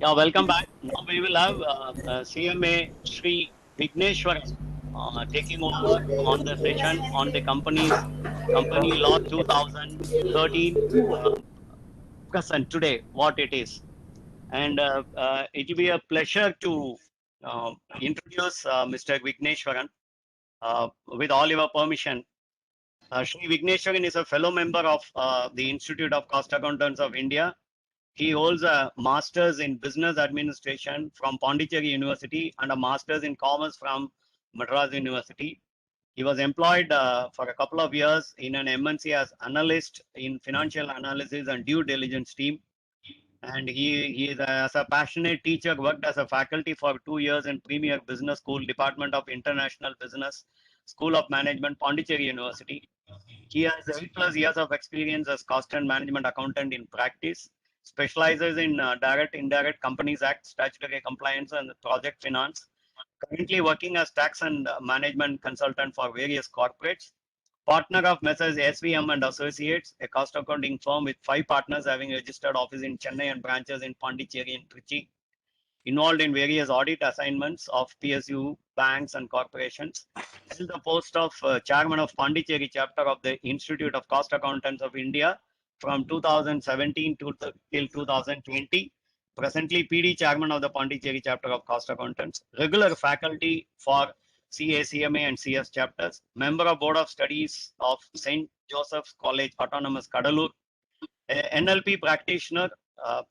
Yeah, welcome back. Now we will have CMA Sri Vigneshwaran taking over on the session on the company law 2013 present today, what it is. And it will be a pleasure to introduce Mr. Vigneshwaran with all your permission. Sri Vigneshwaran is a fellow member of the Institute of Cost Accountants of India. He holds a master's in business administration from Pondicherry University and a master's in commerce from Madras University. He was employed for a couple of years in an MNC as analyst in financial analysis and due diligence team. And he is as a passionate teacher, worked as a faculty for 2 years in Premier Business School, Department of International Business, School of Management, Pondicherry University. He has 8+ years of experience as cost and management accountant in practice, specializes in direct, indirect Companies Act, statutory compliance, and project finance. Currently working as tax and management consultant for various corporates. Partner of Messrs. SVM and Associates, a cost accounting firm with 5 partners having registered office in Chennai and branches in Pondicherry and Trichy. Involved in various audit assignments of PSU, banks, and corporations. Held the post of chairman of Pondicherry chapter of the Institute of Cost Accountants of India from 2017 till 2020. Presently, PD chairman of the Pondicherry chapter of Cost Accountants. Regular faculty for CACMA and CS chapters. Member of Board of Studies of St. Joseph's College, Autonomous, Kadalur. NLP practitioner,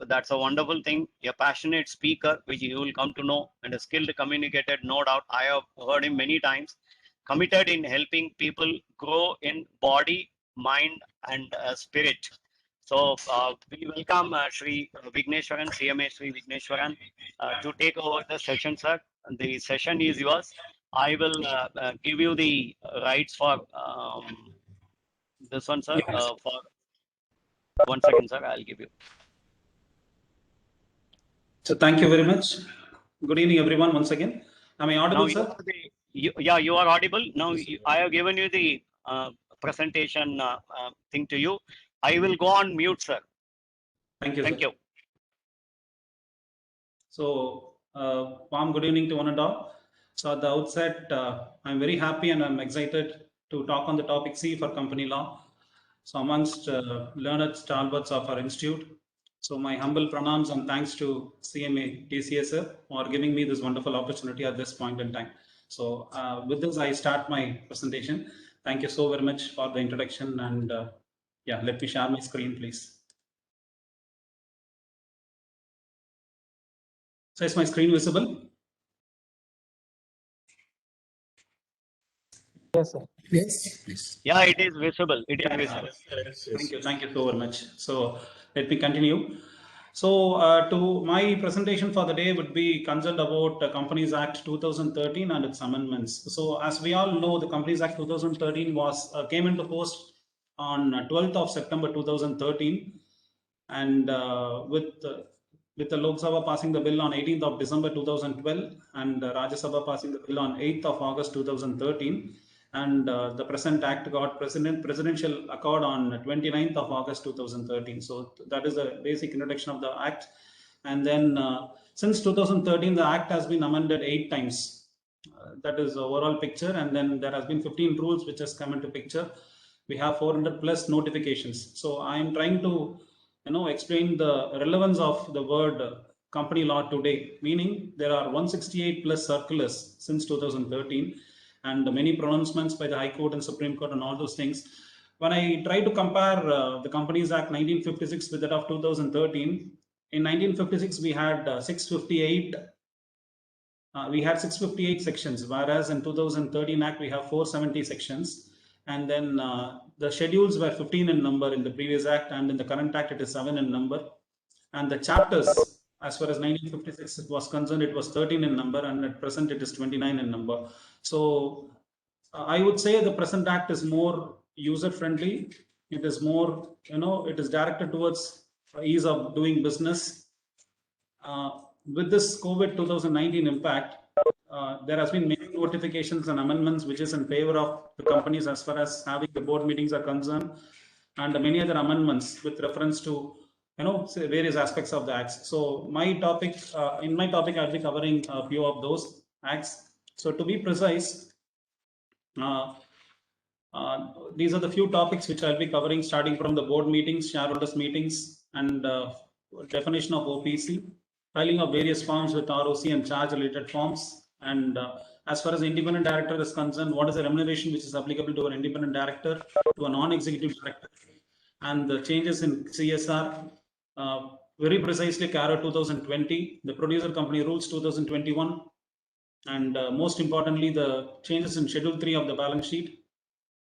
that's a wonderful thing. A passionate speaker, which you will come to know, and a skilled communicator, no doubt. I have heard him many times. Committed in helping people grow in body, mind, and spirit. So we welcome Sri Vigneshwaran, CMA Sri Vigneshwaran, to take over the session, sir. The session is yours. I will give you the rights for this one, sir. For 1 second, sir, I'll give you. So thank you very much. Good evening, everyone. Once again, am I audible, sir? Yeah, you are audible. Now I have given you the presentation thing to you. I will go on mute, sir. Thank you. Thank you. So, warm good evening to one and all. So at the outset, I'm very happy and I'm excited to talk on the topic C for company law. So amongst learned stalwarts of our institute. So my humble pranams and thanks to CMA TCS for giving me this wonderful opportunity at this point in time. So with this, I start my presentation. Thank you so very much for the introduction, and yeah, let me share my screen, please. So is my screen visible? Yes, sir. Yes, please. Yeah, it is visible. It is visible. Thank you. Thank you so very much. So let me continue. So to my presentation for the day would be concerned about Companies Act 2013 and its amendments. So as we all know, the Companies Act 2013 was came into force on 12th of September 2013, and with the Lok Sabha passing the bill on 18th of December 2012 and Rajya Sabha passing the bill on 8th of August 2013, and the present act got presidential accord on 29th of August 2013. So that is the basic introduction of the act. And then since 2013, the act has been amended 8 times. That is the overall picture. And then there has been 15 rules which has come into picture. We have 400 plus notifications. So I am trying to explain the relevance of the word company law today, meaning there are 168 plus circulars since 2013 and many pronouncements by the High Court and Supreme Court and all those things. When I try to compare the Companies Act 1956 with that of 2013, in 1956 we had 658 sections, whereas in 2013 Act we have 470 sections. And then the schedules were 15 in number in the previous act, and in the current act it is 7 in number. And the chapters, as far as 1956 was concerned, it was 13 in number, and at present it is 29 in number. So I would say the present act is more user friendly. It is more, it is directed towards ease of doing business. With this COVID 2019 impact, there has been many notifications and amendments which is in favor of the companies as far as having the board meetings are concerned, and many other amendments with reference to various aspects of the acts. So my topic, in my topic, I'll be covering a few of those acts. So to be precise, these are the few topics which I'll be covering, starting from the board meetings, shareholders meetings, and definition of OPC, filing of various forms with ROC and charge related forms, and as far as independent director is concerned, what is the remuneration which is applicable to an independent director, to a non-executive director, and the changes in CSR, very precisely CARO 2020, the producer company rules 2021, and most importantly, the changes in Schedule 3 of the balance sheet,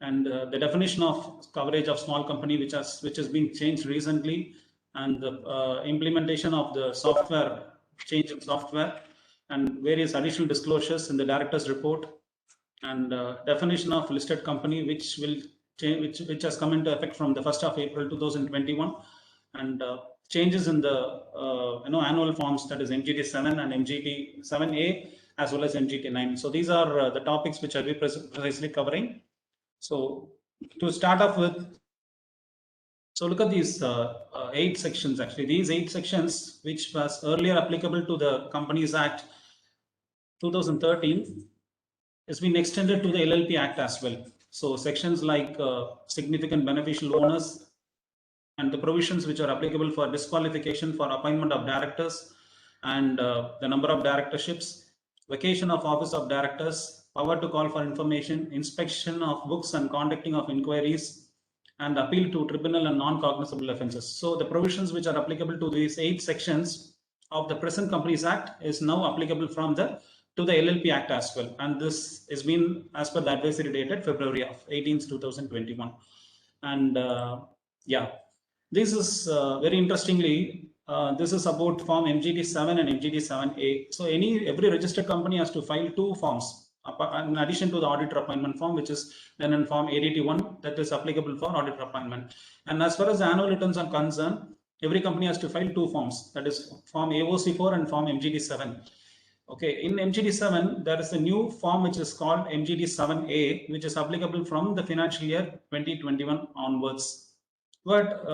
and the definition of coverage of small company, which has been changed recently, and the implementation of the software, change in software, and various additional disclosures in the director's report, and definition of listed company, which will change, which has come into effect from the 1st of April 2021, and changes in the annual forms, that is MGT 7 and MGT 7A, as well as MGT 9. So these are the topics which I'll be precisely covering. So to start off with, so look at these 8 sections. Actually, these 8 sections, which was earlier applicable to the Companies Act 2013, has been extended to the LLP Act as well. So sections like significant beneficial owners, and the provisions which are applicable for disqualification for appointment of directors, and the number of directorships, vacation of office of directors, power to call for information, inspection of books and conducting of inquiries, and appeal to tribunal and non-cognizable offences. So the provisions which are applicable to these 8 sections of the present Companies Act is now applicable from the to the LLP Act as well, and this has been as per the advisory dated February of 18th, 2021. And yeah, this is very interestingly, this is about form MGT 7 and MGT 7A. So every registered company has to file 2 forms in addition to the auditor appointment form, which is then in form ADT 1, that is applicable for auditor appointment. And as far as the annual returns are concerned, every company has to file 2 forms, that is form AOC 4 and form MGT 7. Okay, in MGT 7, there is a new form which is called MGT 7A, which is applicable from the financial year 2021 onwards. But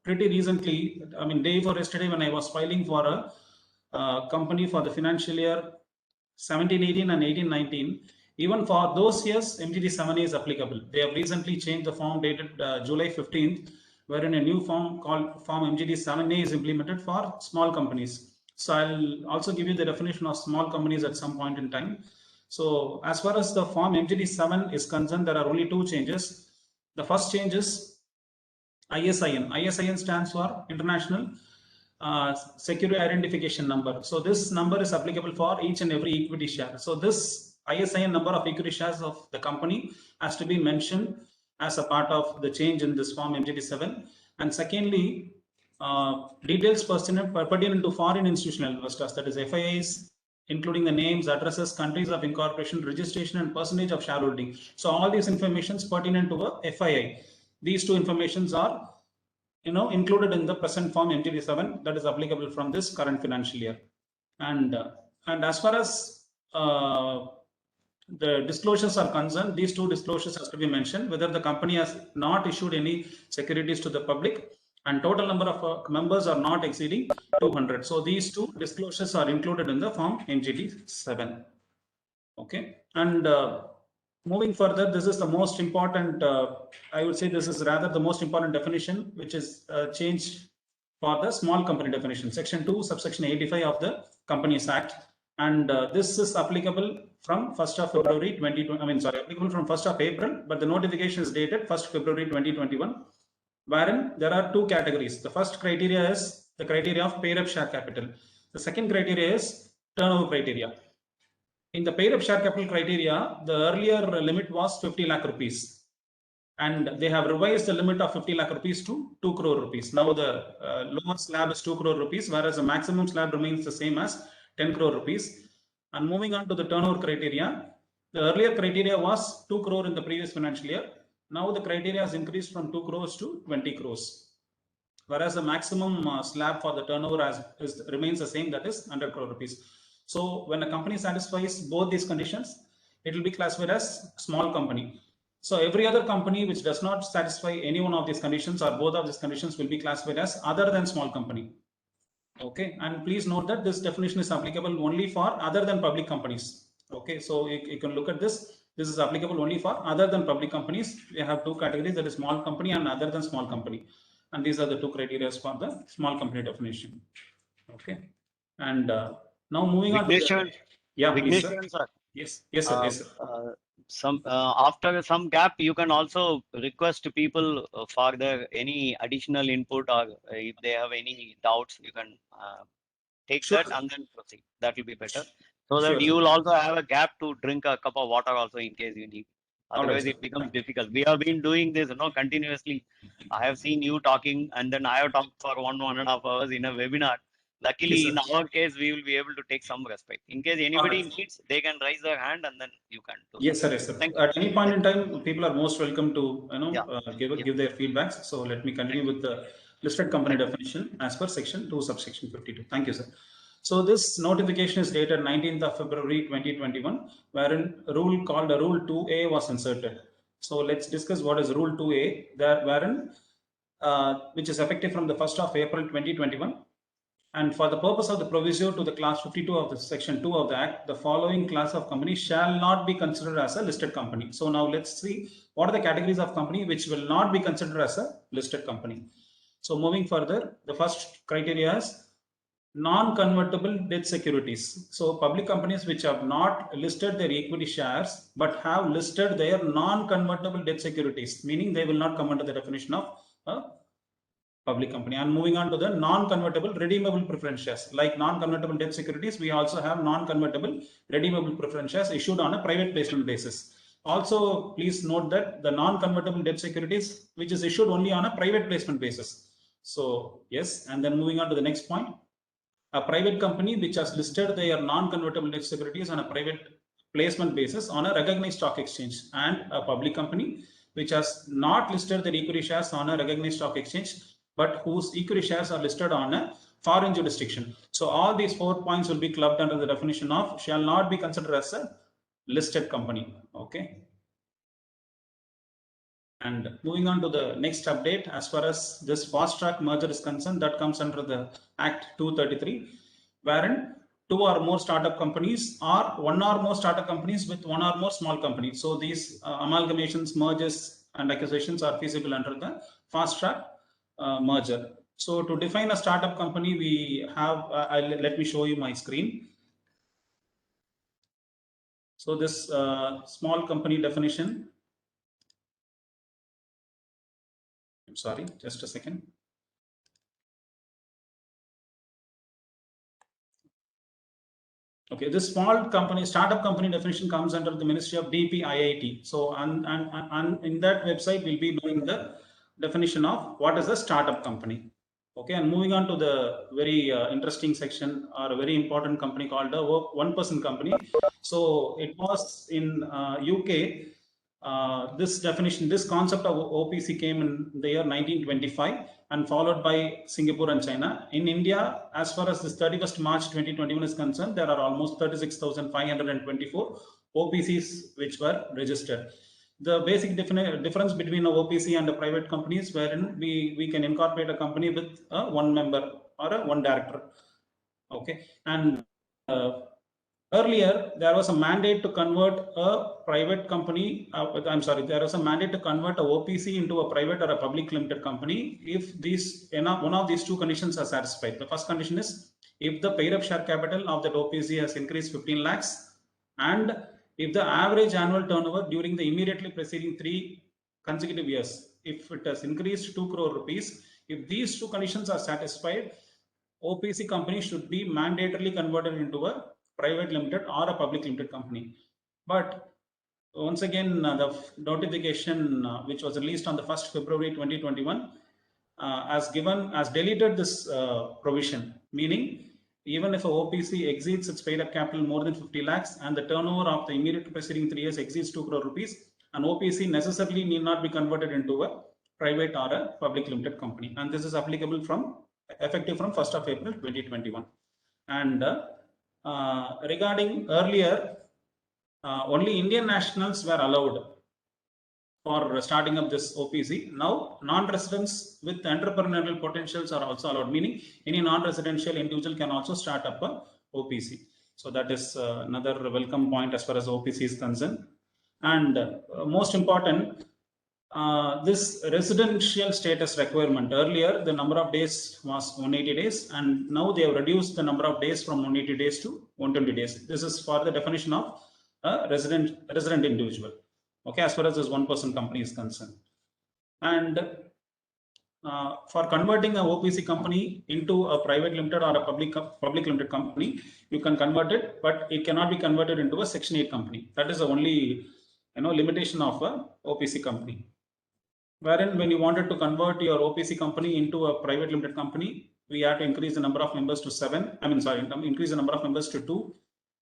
pretty recently, I mean, day before yesterday, when I was filing for a company for the financial year 17-18 and 18-19, even for those years, MGT 7A is applicable. They have recently changed the form dated July 15th, wherein a new form called form MGT 7A is implemented for small companies. So I'll also give you the definition of small companies at some point in time. So as far as the form MGT 7 is concerned, there are only 2 changes. The first change is ISIN. ISIN stands for International Security Identification Number. So this number is applicable for each and every equity share. So this ISIN number of equity shares of the company has to be mentioned as a part of the change in this form MGT 7. And secondly, details pertinent to foreign institutional investors, that is FIIs, including the names, addresses, countries of incorporation, registration, and percentage of shareholding. So all these informations pertinent to a FII. These 2 informations are included in the present form MGT 7 that is applicable from this current financial year. And as far as the disclosures are concerned, these 2 disclosures has to be mentioned, whether the company has not issued any securities to the public, and total number of members are not exceeding 200. So these 2 disclosures are included in the form MGT 7. Okay, and moving further, this is the most important, I would say this is rather the most important definition, which is changed for the small company definition, section 2, subsection 85 of the Companies Act. And this is applicable from 1st of February 2020, applicable from 1st of April, but the notification is dated 1st February 2021, wherein there are 2 categories. The first criteria is the criteria of paid-up share capital. The second criteria is turnover criteria. In the paid-up share capital criteria, the earlier limit was 50 lakh rupees, and they have revised the limit of 50 lakh rupees to 2 crore rupees. Now the lower slab is 2 crore rupees, whereas the maximum slab remains the same as 10 crore rupees. And moving on to the turnover criteria, the earlier criteria was 2 crore in the previous financial year. Now the criteria has increased from 2 crores to 20 crores, whereas the maximum slab for the turnover remains the same, that is 100 crore rupees. So when a company satisfies both these conditions, it will be classified as small company. So every other company which does not satisfy any one of these conditions or both of these conditions will be classified as other than small company. Okay, and please note that this definition is applicable only for other than public companies. Okay, so you can look at this. This is applicable only for other than public companies. We have two categories, that is small company and other than small company. And these are the two criteria for the small company definition. Okay, and now moving on to the, yeah, please, sir. Vignesh, sir. Yes, yes, sir. Yes, sir. After some gap, you can also request people for their any additional input, or if they have any doubts, you can take Sure, that sir. and then proceed. That will be better, so that Sure, you sir. will also have a gap to drink a cup of water also in case you need. All right, Otherwise, sir. it becomes difficult. We have been doing this, continuously. I have seen you talking, and then I have talked for 1.5 hours in a webinar. Yes, Luckily, sir. in our case, we will be able to take some respect. In case All anybody right. needs, they can raise their hand, and then you can do Yes, that. sir. Yes, sir. Thank you. At any point in time, people are most welcome to Yeah. give their feedbacks. So let me continue with the listed company definition as per section 2, subsection 52. Thank you, sir. So this notification is dated 19th of February 2021, wherein rule called Rule 2A was inserted. So let's discuss what is Rule 2A, there wherein which is effective from the 1st of April 2021. And for the purpose of the proviso to the class 52 of the section 2 of the act, the following class of company shall not be considered as a listed company. So now let's see what are the categories of company which will not be considered as a listed company. So moving further, the first criteria is non-convertible debt securities. So public companies which have not listed their equity shares but have listed their non-convertible debt securities, meaning they will not come under the definition of a public company. And moving on to the non-convertible redeemable preference shares. Like non-convertible debt securities, we also have non-convertible redeemable preference shares issued on a private placement basis. Also, please note that the non-convertible debt securities, which is issued only on a private placement basis. So yes, and then moving on to the next point, a private company which has listed their non-convertible debt securities on a private placement basis on a recognized stock exchange, and a public company which has not listed their equity shares on a recognized stock exchange but whose equity shares are listed on a foreign jurisdiction. So all these 4 points will be clubbed under the definition of shall not be considered as a listed company. Okay. And moving on to the next update, as far as this fast track merger is concerned, that comes under the Act 233, wherein 2 or more startup companies or 1 or more startup companies with 1 or more small companies. So these amalgamations, mergers, and acquisitions are feasible under the fast track merger. So to define a startup company, we have, let me show you my screen. So this small company definition, I'm sorry, just a second. Okay, this small company, startup company definition comes under the Ministry of DPIIT. So, and in that website, we'll be doing the definition of what is a startup company. Okay, and moving on to the very interesting section, or a very important company called a one-person company. So it was in UK. This definition, this concept of OPC came in the year 1925 and followed by Singapore and China. In India, as far as this 31st March 2021 is concerned, there are almost 36,524 OPCs which were registered. The basic difference between a OPC and a private company is wherein we can incorporate a company with one member or a one director. Okay, and earlier, there was a mandate to convert a private company. There was a mandate to convert a OPC into a private or a public limited company if one of these two conditions are satisfied. The first condition is if the paid up share capital of that OPC has increased 15 lakhs, and if the average annual turnover during the immediately preceding 3 consecutive years, if it has increased 2 crore rupees, if these two conditions are satisfied, OPC company should be mandatorily converted into a private limited or a public limited company. But once again, the notification which was released on the 1st February 2021 has deleted this provision, meaning even if a OPC exceeds its paid up capital more than 50 lakhs and the turnover of the immediate preceding 3 years exceeds 2 crore rupees, an OPC necessarily need not be converted into a private or a public limited company. And this is applicable effective from 1st of April 2021. And regarding earlier, only Indian nationals were allowed. for starting up this OPC. Now, non-residents with entrepreneurial potentials are also allowed, meaning any non-residential individual can also start up a OPC. So that is another welcome point as far as OPC is concerned. And most important, this residential status requirement. Earlier, the number of days was 180 days, and now they have reduced the number of days from 180 days to 120 days. This is for the definition of a resident individual. Okay, as far as this 1% company is concerned. And for converting a OPC company into a private limited or a public limited company, you can convert it, but it cannot be converted into a Section 8 company. That is the only limitation of a OPC company. Wherein when you wanted to convert your OPC company into a private limited company, we had to increase the number of members to 7. Increase the number of members to 2.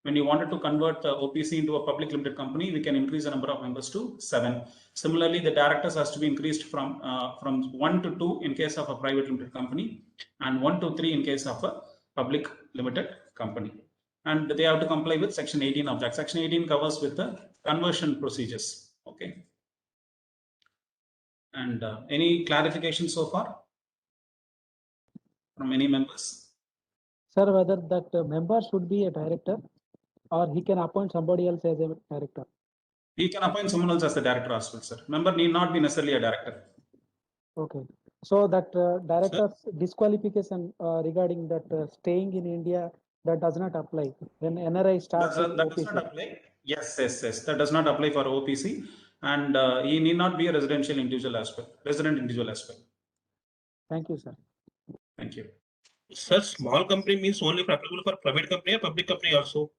When you wanted to convert the OPC into a public limited company, we can increase the number of members to 7. Similarly, the directors has to be increased from 1 to 2 in case of a private limited company, and 1 to 3 in case of a public limited company. And they have to comply with Section 18 of that. Section 18 covers with the conversion procedures. Okay. And any clarification so far from any members? Sir, whether that member should be a director or he can appoint somebody else as a director? He can appoint someone else as the director as well, sir. Member need not be necessarily a director. Okay. So that director's disqualification regarding that staying in India, that does not apply when NRI starts. That does not apply. Yes. That does not apply for OPC, and he need not be a resident individual as well. Thank you, sir. Thank you. Sir, small company means only applicable for private company or public company also?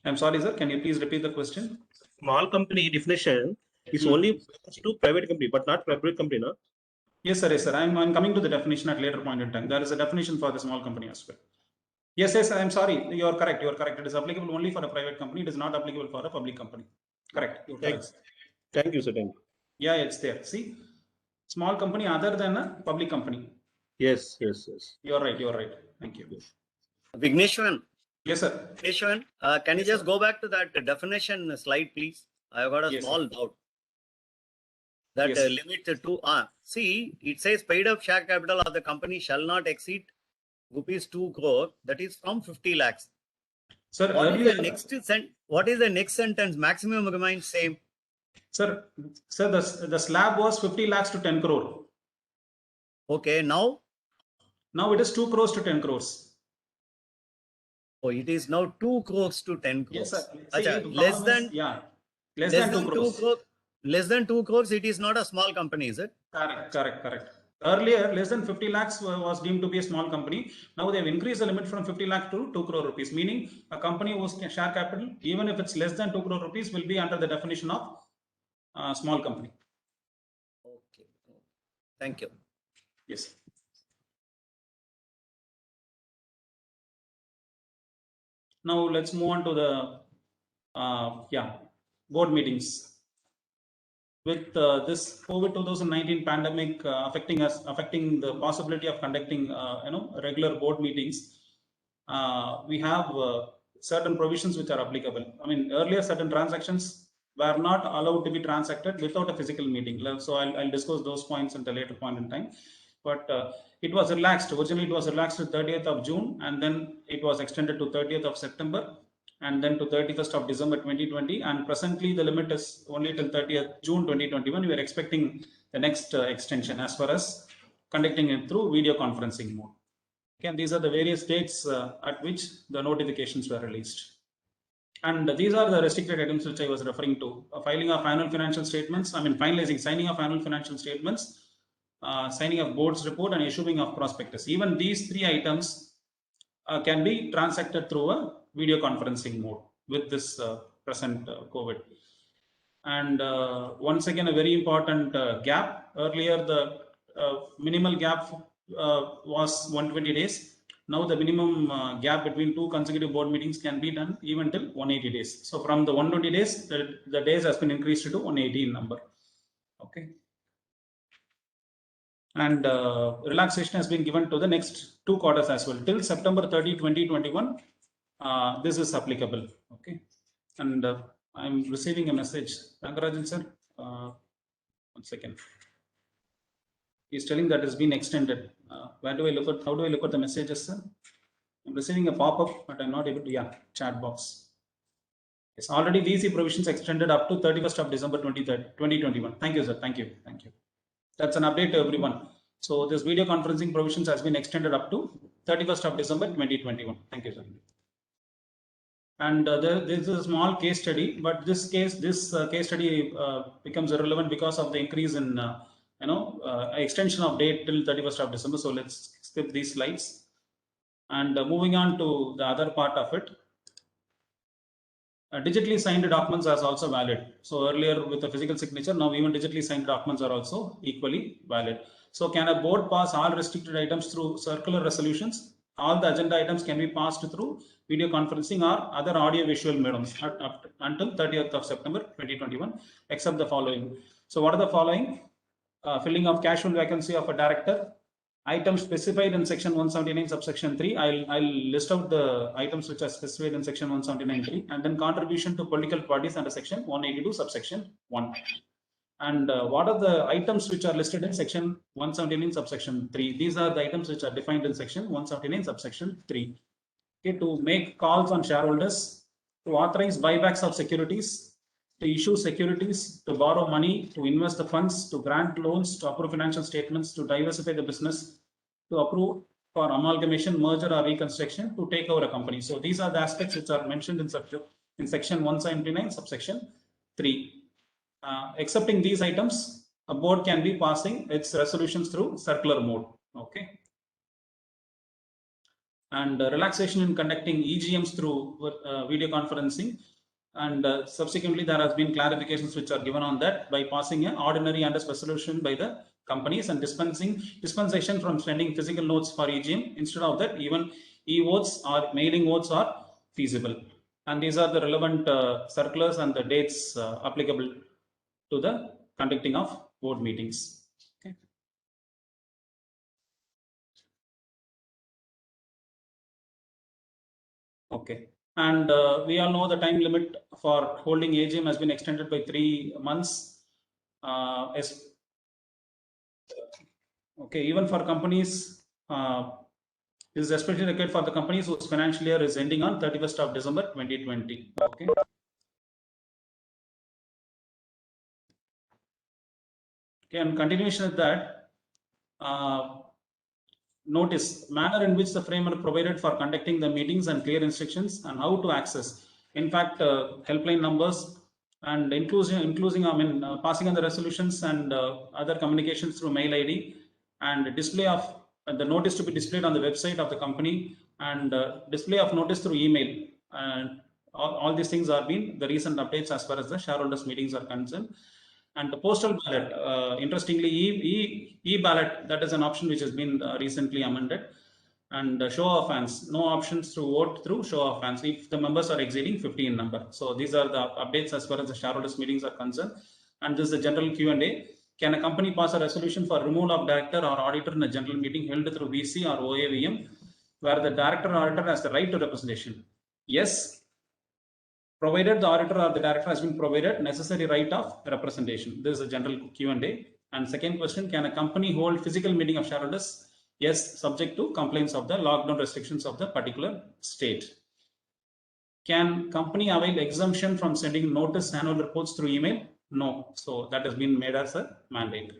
I'm sorry, sir. Can you please repeat the question? Small company definition is only to private company, but not public company, no? Yes, sir. I'm coming to the definition at later point in time. There is a definition for the small company as well. Yes. I'm sorry. You are correct. It is applicable only for a private company. It is not applicable for a public company. Correct. Thank you, sir. Thank you. Yeah, it's there. See, small company other than a public company. Yes. You're right. Thank you. Vigneshwan. Yes, sir. Vigneshwan, can you just go back to that definition slide, please? I've got a small doubt. That limit to see, it says paid up share capital of the company shall not exceed rupees 2 crore. That is from 50 lakhs. Sir, what is the next sentence? Maximum remains same. Sir, the slab was 50 lakhs to 10 crore. Okay, now it is 2 crores to 10 crores. Oh, it is now 2 crores to 10 crores. Yes, sir. Achha, less than 2 crores. Less than 2 crores, it is not a small company, is it? Correct. Earlier, less than 50 lakhs was deemed to be a small company. Now they have increased the limit from 50 lakh to 2 crore rupees, meaning a company whose share capital, even if it's less than 2 crore rupees, will be under the definition of small company. Okay. Thank you. Yes. Now let's move on to the board meetings. With this COVID 2019 pandemic affecting the possibility of conducting regular board meetings, we have certain provisions which are applicable. I mean, earlier certain transactions were not allowed to be transacted without a physical meeting. So I'll discuss those points at a later point in time. But it was relaxed. Originally, it was relaxed to 30th of June, and then it was extended to 30th of September, and then to 31st of December 2020. And presently, the limit is only till 30th June 2021. We are expecting the next extension as far as conducting it through video conferencing mode. Again, these are the various dates at which the notifications were released. And these are the restricted items which I was referring to. Filing of annual financial statements, signing of annual financial statements, signing of board's report, and issuing of prospectus. Even these 3 items can be transacted through a video conferencing mode with this present COVID. And once again, a very important gap. Earlier, the minimal gap was 120 days. Now the minimum gap between 2 consecutive board meetings can be done even till 180 days. So from the 120 days, the days has been increased to 180 in number. Okay. And relaxation has been given to the next 2 quarters as well. Till September 30, 2021, this is applicable. Okay. And I'm receiving a message. Rangarajan sir, 1 second. He's telling that it's been extended. Where do I look at? How do I look at the messages, sir? I'm receiving a pop-up, but I'm not able to. Yeah, chat box. It's already VC provisions extended up to 31st of December 2021. Thank you, sir. Thank you. Thank you. That's an update to everyone. So this video conferencing provisions has been extended up to 31st of December 2021. Thank you, sir. And there is a small case study, but this case study becomes irrelevant because of the increase in extension of date till 31st of December. So let's skip these slides. And moving on to the other part of it. Digitally signed documents are also valid. So earlier with a physical signature, now even digitally signed documents are also equally valid. So can a board pass all restricted items through circular resolutions? All the agenda items can be passed through video conferencing or other audio visual mediums until 30th of September 2021, except the following. So what are the following? Filling of casual vacancy of a director, items specified in section 179 subsection 3. I'll list out the items which are specified in section 179.3, and then contribution to political parties under section 182 subsection 1. And what are the items which are listed in section 179 subsection 3? These are the items which are defined in section 179 subsection 3. Okay, to make calls on shareholders, to authorize buybacks of securities, to issue securities, to borrow money, to invest the funds, to grant loans, to approve financial statements, to diversify the business, to approve for amalgamation, merger or reconstruction, to take over a company. So these are the aspects which are mentioned in section 179 subsection 3. Accepting these items, a board can be passing its resolutions through circular mode. Okay. And relaxation in conducting EGMs through video conferencing. And subsequently, there has been clarifications which are given on that by passing an ordinary and a resolution by the companies and dispensation from sending physical notes for EGM. Instead of that, even e-votes or mailing votes are feasible. And these are the relevant circulars and the dates applicable to the conducting of board meetings. Okay. Okay. And we all know the time limit for holding AGM has been extended by 3 months. Okay, even for companies, this is especially required for the companies whose financial year is ending on 31st of December 2020. Okay. Okay, and continuation of that, notice manner in which the framework provided for conducting the meetings and clear instructions and how to access. In fact, helpline numbers and including passing on the resolutions and other communications through mail ID, and display of the notice to be displayed on the website of the company, and display of notice through email. And all these things are being the recent updates as far as the shareholders meetings are concerned. And the postal ballot, interestingly, e-ballot, that is an option which has been recently amended. And show of hands, no options to vote through show of hands if the members are exceeding 50 in number. So these are the updates as far as the shareholders meetings are concerned. And this is a general Q&A. Can a company pass a resolution for removal of director or auditor in a general meeting held through VC or OAVM, where the director or auditor has the right to representation? Yes, provided the auditor or the director has been provided necessary right of representation. This is a general Q&A. And second question, can a company hold physical meeting of shareholders? Yes, subject to compliance of the lockdown restrictions of the particular state. Can company avail exemption from sending notice annual reports through email? No. So that has been made as a mandate.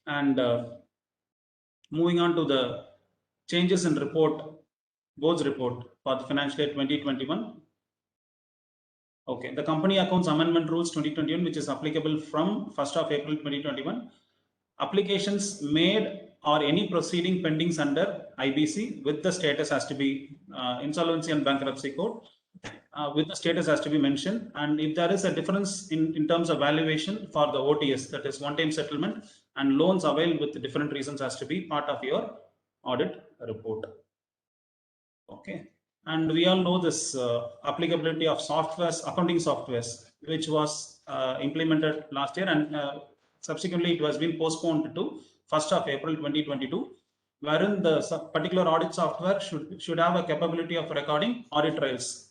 And moving on to the changes in board's report for the financial year 2021. Okay, the Company Accounts Amendment Rules 2021, which is applicable from 1st of April 2021. Applications made or any proceeding pendings under IBC with the status has to be Insolvency and Bankruptcy Code. With the status has to be mentioned. And if there is a difference in terms of valuation for the OTS, that is one-time settlement, and loans availed with different reasons has to be part of your audit report. Okay. And we all know this applicability of accounting softwares, which was implemented last year, and subsequently it was been postponed to 1st of April 2022, wherein the particular audit software should have a capability of recording audit trails,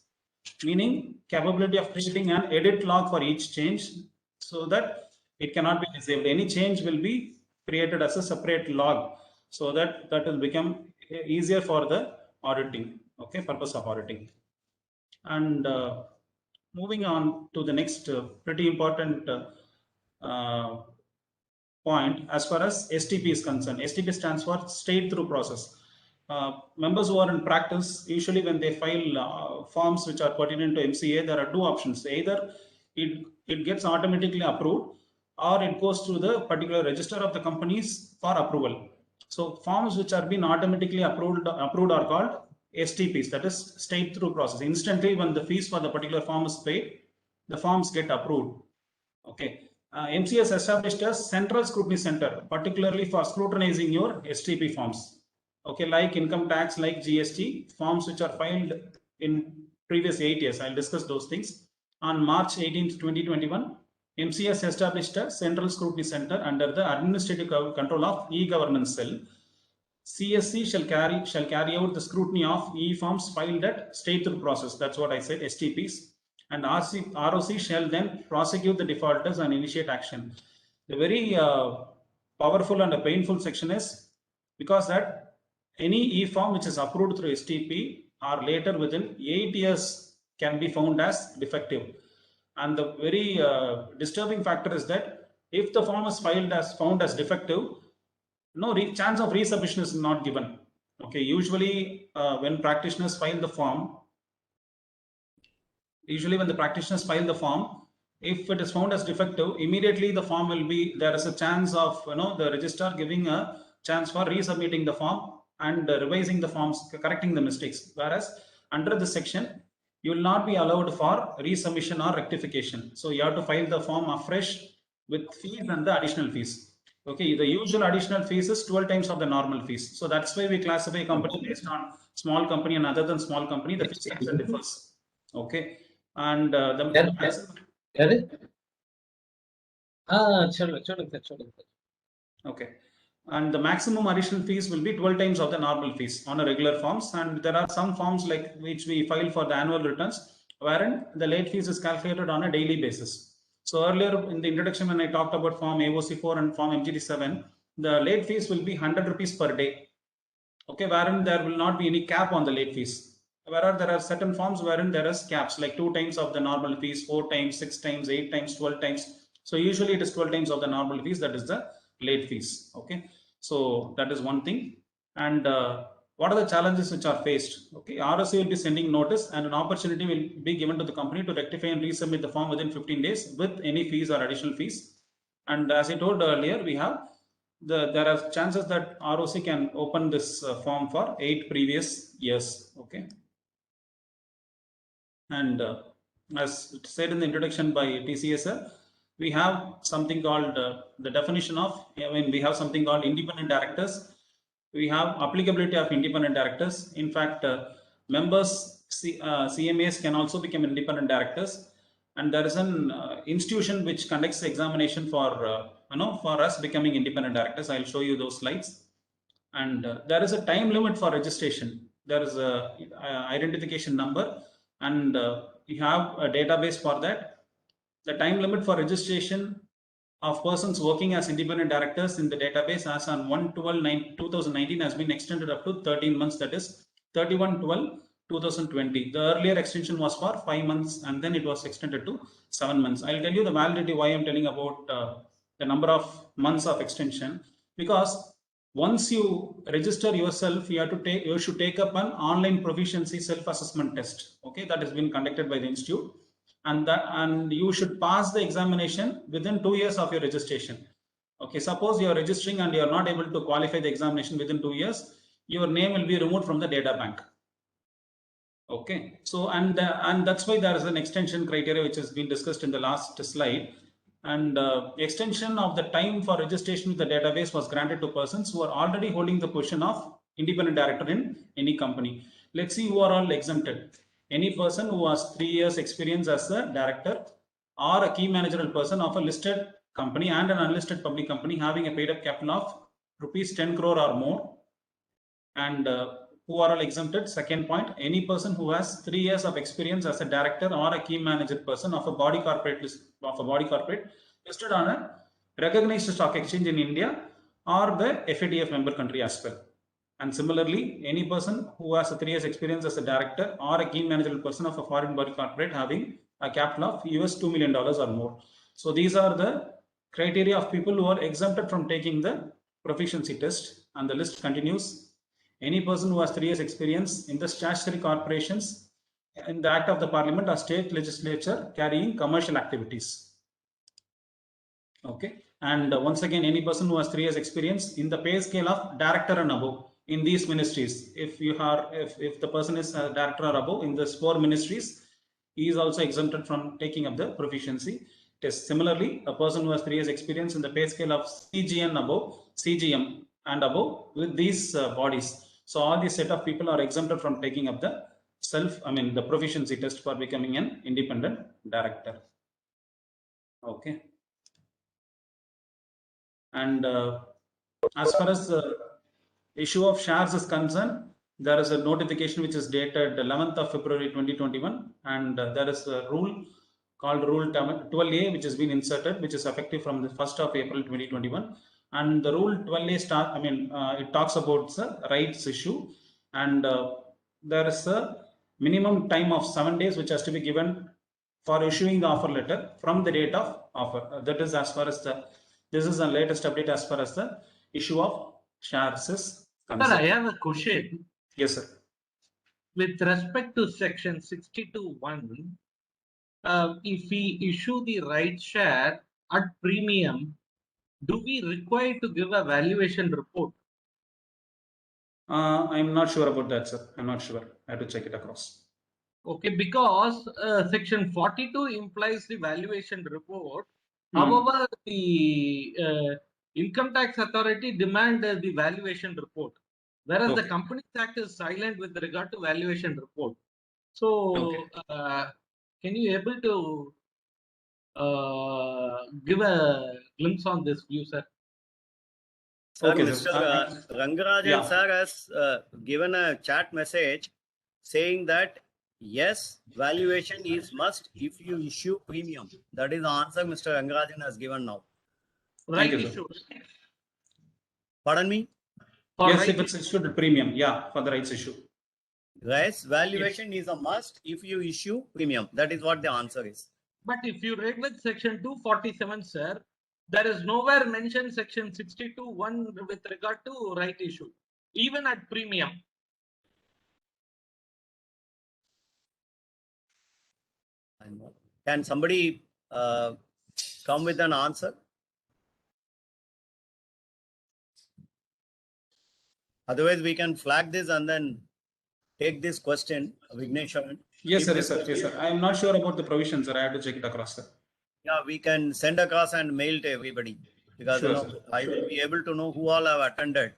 meaning capability of creating an edit log for each change, so that it cannot be disabled. Any change will be created as a separate log, so that will become easier for the auditing, okay, purpose of auditing. And moving on to the next pretty important point as far as STP is concerned. STP stands for straight through process. Members who are in practice, usually when they file forms which are pertinent to MCA, there are two options. Either it gets automatically approved, or it goes through the particular register of the companies for approval. So forms which are being automatically approved are called STPs, that is straight through process. Instantly when the fees for the particular form is paid, the forms get approved. Okay. MCA has established a central scrutiny center, particularly for scrutinizing your STP forms. Okay, like income tax, like GST forms which are filed in previous 8 years. I'll discuss those things. On March 18th, 2021, MCA has established a central scrutiny center under the administrative control of e-governance cell. CSC shall carry out the scrutiny of e-forms filed at straight through process. That's what I said, STPs. And ROC shall then prosecute the defaulters and initiate action. The very powerful and a painful section is because that any e-form which is approved through STP or later within 8 years can be found as defective. And the very disturbing factor is that if the form is found as defective, no chance of resubmission is not given. Okay, usually when practitioners file the form, if it is found as defective, immediately the form will be, there is a chance of the registrar giving a chance for resubmitting the form and revising the forms, correcting the mistakes. Whereas under this section, you will not be allowed for resubmission or rectification. So you have to file the form afresh with fees and the additional fees. Okay, the usual additional fees is 12 times of the normal fees. So that's why we classify a company based on small company, and other than small company, the fee structure differs. Okay, and okay, and the maximum additional fees will be 12 times of the normal fees on a regular forms. And there are some forms like which we file for the annual returns, wherein the late fees is calculated on a daily basis. So earlier in the introduction, when I talked about form AOC4 and form MGT7, the late fees will be 100 rupees per day. Okay, wherein there will not be any cap on the late fees. Whereas there are certain forms wherein there is caps, like 2 times of the normal fees, 4 times, 6 times, 8 times, 12 times. So usually it is 12 times of the normal fees, that is the late fees. Okay, so that is one thing. And what are the challenges which are faced? Okay, ROC will be sending notice, and an opportunity will be given to the company to rectify and resubmit the form within 15 days with any fees or additional fees. And as I told earlier, we have there are chances that ROC can open this form for 8 previous years. Okay, and as said in the introduction by TCS, we have something called the definition of, we have something called independent directors. We have applicability of independent directors. In fact, members, CMAs can also become independent directors. And there is an institution which conducts the examination for, for us becoming independent directors. I'll show you those slides. And there is a time limit for registration. There is a identification number, and you have a database for that. The time limit for registration of persons working as independent directors in the database as on 1/12/2019 has been extended up to 13 months, that is 31/12/2020. The earlier extension was for 5 months, and then it was extended to 7 months. I'll tell you the validity why I'm telling about the number of months of extension, because once you register yourself, you should take up an online proficiency self-assessment test. Okay, that has been conducted by the institute. And you should pass the examination within 2 years of your registration. Okay, suppose you are registering and you are not able to qualify the examination within 2 years, your name will be removed from the data bank. Okay, so and that's why there is an extension criteria which has been discussed in the last slide. And extension of the time for registration with the database was granted to persons who are already holding the position of independent director in any company. Let's see who are all exempted. Any person who has 3 years experience as a director, or a key managerial person of a listed company and an unlisted public company having a paid up capital of rupees 10 crore or more. And who are all exempted? Second point, any person who has 3 years of experience as a director or a key manager person of a body corporate listed on a recognized stock exchange in India or the FATF member country as well. And similarly, any person who has a 3 years experience as a director or a key managerial person of a foreign body corporate having a capital of US $2 million or more. So these are the criteria of people who are exempted from taking the proficiency test, and the list continues. Any person who has 3 years experience in the statutory corporations in the act of the parliament or state legislature carrying commercial activities. Okay. And once again, any person who has 3 years experience in the pay scale of director and above in these ministries. If the person is a director or above in these 4 ministries, he is also exempted from taking up the proficiency test. Similarly, a person who has 3 years experience in the pay scale of CGM and above with these bodies. So all these set of people are exempted from taking up the the proficiency test for becoming an independent director. Okay. And as far as the issue of shares is concerned, there is a notification which is dated 11th of February 2021, and there is a rule called Rule 12A which has been inserted, which is effective from the 1st of April 2021. And the Rule 12A it talks about the rights issue, and there is a minimum time of 7 days which has to be given for issuing the offer letter from the date of offer. That is as far as this is the latest update as far as the issue of shares is concerned. Sir, I have a question. Yes, sir. With respect to section 62(1), if we issue the right share at premium, do we require to give a valuation report? I'm not sure about that, sir. I'm not sure. I have to check it across. Okay, because section 42 implies the valuation report. Hmm. However, the income tax authority demand the valuation report, whereas the Okay. Companies Act is silent with regard to valuation report. So, Okay. can you able to give a glimpse on this view, sir? Sir, Okay, Mr. sir. Rangarajan Yeah. sir has given a chat message saying that yes, valuation is must if you issue premium. That is the answer Mr. Rangarajan has given now. Right you, sir. issue. Pardon me? For Yes, right if it's issued at premium, yeah, for the rights issue. Yes, valuation is a must if you issue premium. That is what the answer is. But if you read with section 247, sir, there is nowhere mentioned section 62(1) with regard to right issue, even at premium. Can somebody come with an answer? Otherwise, we can flag this and then take this question, Vigneshwaran. Yes, sir. Yes, sir. Yes, sir. I am not sure about the provisions, sir. I have to check it across, sir. Yeah, we can send across and mail to everybody because Sure, you know, sir. I will be able to know who all have attended.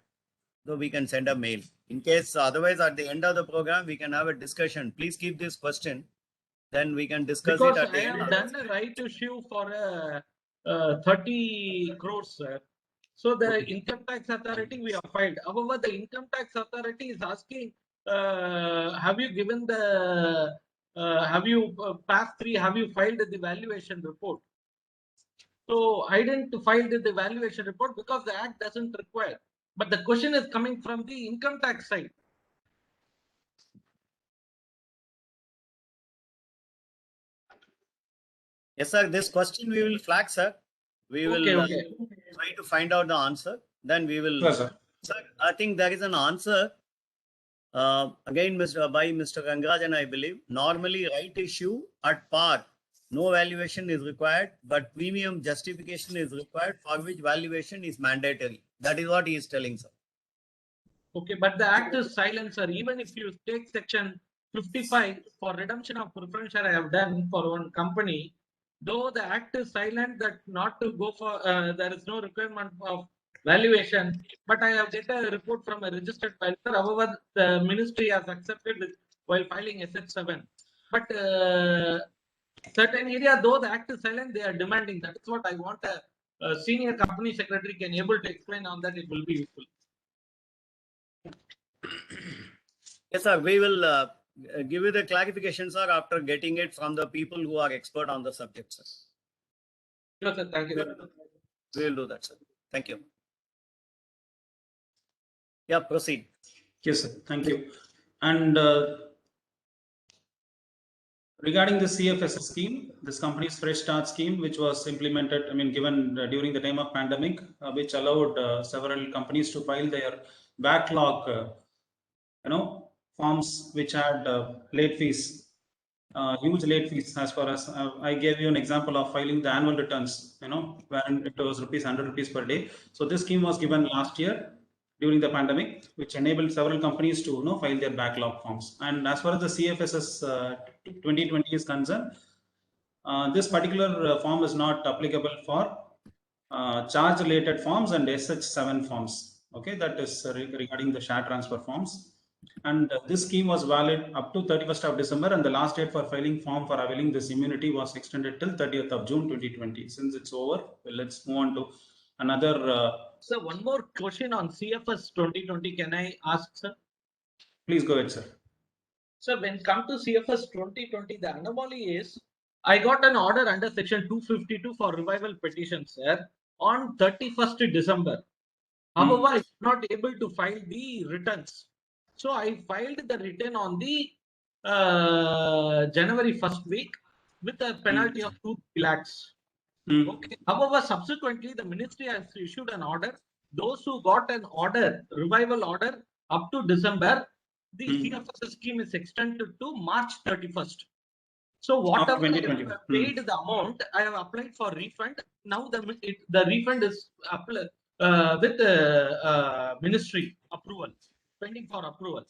So we can send a mail. In case otherwise, at the end of the program, we can have a discussion. Please keep this question. Then we can discuss Because it at I the end. have done a right issue for 30 crores, sir. So the income tax authority we have filed. However, the income tax authority is asking, have you given the, have you passed 3, have you filed the valuation report? So I didn't file the valuation report because the act doesn't require. But the question is coming from the income tax side. Yes, sir. This question we will flag, sir. We will try to find out the answer. Then we will. Yes, sir. Sir, I think there is an answer. Again, by Mr. Rangarajan, I believe. Normally, right issue at par, no valuation is required, but premium justification is required, for which valuation is mandatory. That is what he is telling, sir. Okay, but the act is silent, sir. Even if you take section 55 for redemption of preference share, I have done for one company. Though the act is silent that not to go for, there is no requirement of valuation, but I have get a report from a registered filer. However, the ministry has accepted it while filing SH7. But certain area, though the act is silent, they are demanding. That is what I want a senior company secretary can able to explain on that. It will be useful. Yes, sir. We will give you the clarification, sir, after getting it from the people who are expert on the subject, sir. Sure, sir. Thank you. We will do that, sir. Thank you. Yeah, proceed. Yes, sir. Thank you. And regarding the CFS scheme, this company's fresh start scheme, which was implemented, given during the time of pandemic, which allowed several companies to file their backlog, forms which had late fees, huge late fees. As far as I gave you an example of filing the annual returns, wherein it was ₹100 per day. So this scheme was given last year during the pandemic, which enabled several companies to file their backlog forms. And as far as the CFSS 2020 is concerned, this particular form is not applicable for charge related forms and SH7 forms. Okay, that is regarding the share transfer forms. And this scheme was valid up to 31st of December, and the last date for filing form for availing this immunity was extended till 30th of June 2020. Since it's over, let's move on to another. Sir, one more question on CFS 2020. Can I ask, sir? Please go ahead, sir. Sir, when come to CFS 2020, the anomaly is I got an order under section 252 for revival petition, sir, on 31st December. However, I was not able to file the returns. So I filed the return on the January 1st week with a penalty of 2 lakhs. Okay. However, subsequently, the ministry has issued an order. Those who got an order, revival order, up to December, the CFS scheme is extended to March 31st. So whatever I have paid the amount, I have applied for refund. Now the refund is with ministry approval, pending for approval.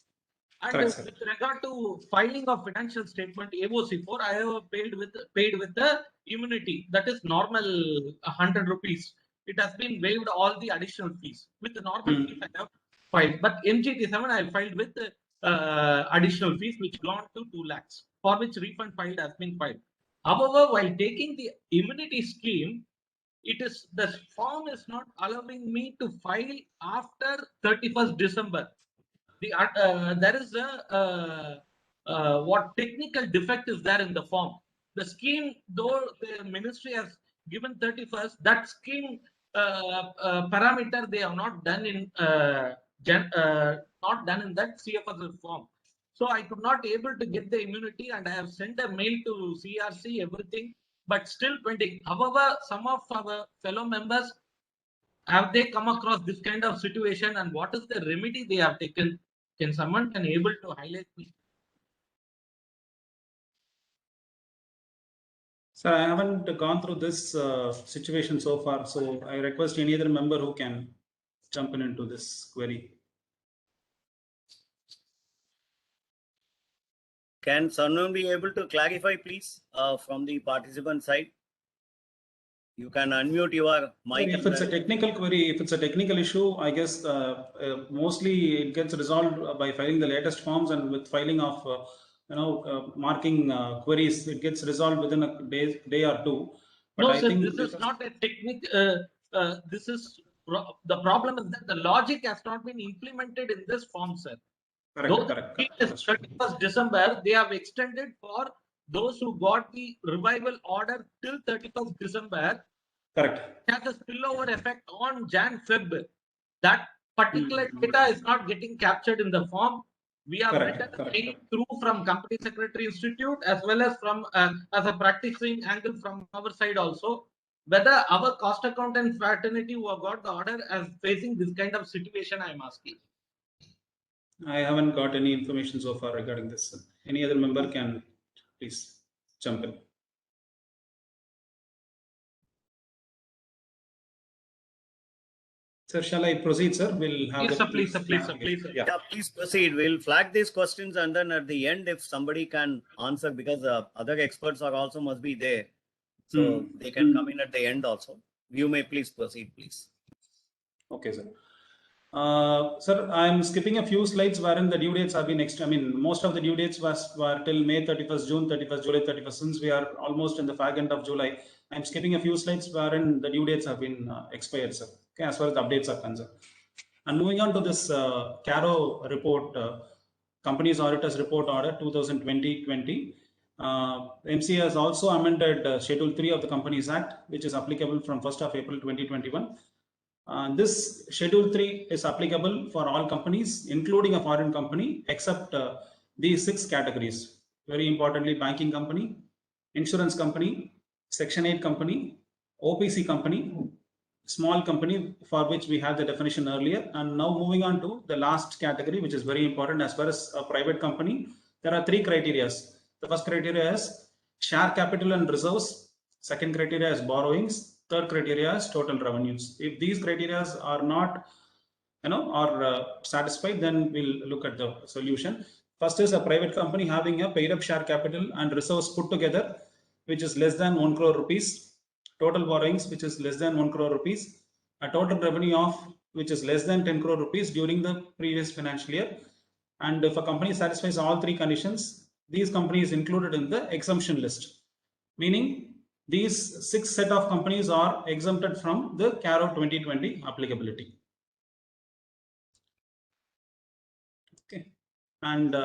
And Correct, with regard to filing of financial statement AOC4, I have paid with the immunity, that is normal 100 rupees. It has been waived all the additional fees. With the normal fees I have filed, but MGT7 I filed with additional fees which gone to 2 lakhs, for which refund filed has been filed. However, while taking the immunity scheme, the form is not allowing me to file after 31st December. There is a what technical defect is there in the form. The scheme, though the ministry has given 31st, that scheme parameter they have not done in that CFS form. So I could not able to get the immunity, and I have sent a mail to CRC, everything, but still pending. However, some of our fellow members, have they come across this kind of situation, and what is the remedy they have taken? Can someone able to highlight me? Sir, I haven't gone through this situation so far, so I request any other member who can jump into this query. Can someone be able to clarify, please, from the participant side? You can unmute your mic. If it's a technical query, if it's a technical issue, I guess mostly it gets resolved by filing the latest forms, and with filing of marking queries, it gets resolved within a day or two. But no, I sir, think this is not a technique. This is the problem is that the logic has not been implemented in this form, sir. Correct. 31st December, they have extended for those who got the revival order till 31st December. Correct. It has a spillover effect on Jan-Feb. That particular data is not getting captured in the form. We have written a mail through from Company Secretary Institute, as well as from as a practicing angle from our side also, whether our cost accountant fraternity who have got the order as facing this kind of situation, I am asking. I haven't got any information so far regarding this. Any other member can please jump in. Sir, shall I proceed, sir? We'll have yes, sir, please, sir. Yeah, please proceed. We'll flag these questions, and then at the end, if somebody can answer, because other experts are also must be there, so they can come in at the end also. You may please proceed, please. Okay, sir. Sir, I'm skipping a few slides wherein the due dates have been most of the due dates were till May 31st, June 31st, July 31st. Since we are almost in the fag end of July, I'm skipping a few slides wherein the due dates have been expired, sir. Okay, as far as the updates are concerned. And moving on to this CARO report, Companies Auditors Report Order 2020-20. MCA has also amended Schedule 3 of the Companies Act, which is applicable from 1st of April 2021. This Schedule 3 is applicable for all companies, including a foreign company, except these 6 categories. Very importantly, banking company, insurance company, Section 8 company, OPC company, small company, for which we had the definition earlier. And now moving on to the last category, which is very important as far as a private company. There are 3 criteria. The first criteria is share capital and reserves. Second criteria is borrowings. Third criteria is total revenues. If these criteria are not, satisfied, then we'll look at the solution. First is a private company having a paid up share capital and reserves put together, which is less than 1 crore rupees. Total borrowings, which is less than 1 crore rupees. A total revenue of which is less than 10 crore rupees during the previous financial year. And if a company satisfies all 3 conditions, these companies included in the exemption list, meaning these 6 set of companies are exempted from the CARO 2020 applicability. Okay, and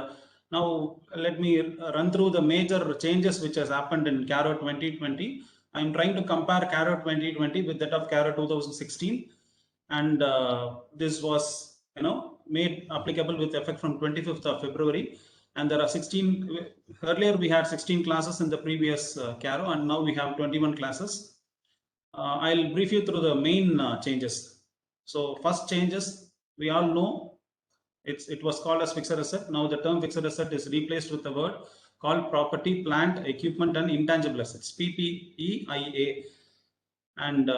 now let me run through the major changes which has happened in CARO 2020. I'm trying to compare CARO 2020 with that of CARO 2016, and this was made applicable with effect from 25th of February. And there are 16, earlier we had 16 classes in the previous CARO, and now we have 21 classes. I'll brief you through the main changes. So first changes, we all know it was called as fixed asset. Now the term fixed asset is replaced with a word called property, plant, equipment and intangible assets, PPEIA. And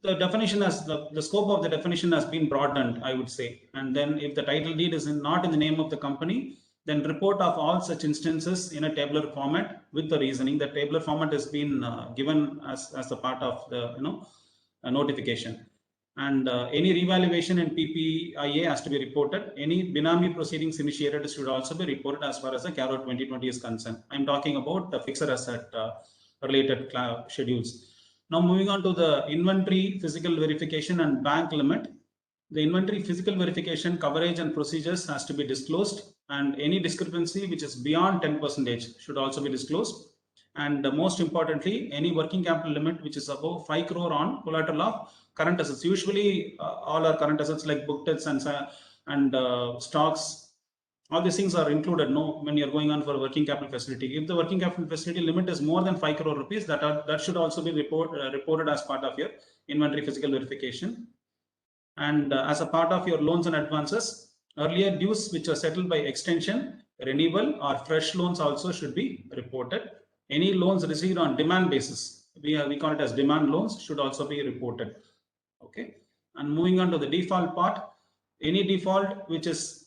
the definition has the scope of the definition has been broadened, I would say. And then if the title deed is not in the name of the company, then report of all such instances in a tabular format with the reasoning. The tabular format has been given as a part of the notification. And any revaluation in PPIA has to be reported. Any Benami proceedings initiated should also be reported as far as the CARO 2020 is concerned. I'm talking about the fixed asset related schedules. Now moving on to the inventory physical verification and bank limit. The inventory physical verification coverage and procedures has to be disclosed, and any discrepancy which is beyond 10% should also be disclosed. And most importantly, any working capital limit which is above 5 crore on collateral of current assets. Usually all our current assets like book debts and stocks, all these things are included when you're going on for a working capital facility. If the working capital facility limit is more than 5 crore rupees, that should also be reported as part of your inventory physical verification. And as a part of your loans and advances, earlier dues which are settled by extension, renewal or fresh loans also should be reported. Any loans received on demand basis, we call it as demand loans, should also be reported. Okay, and moving on to the default part, any default which is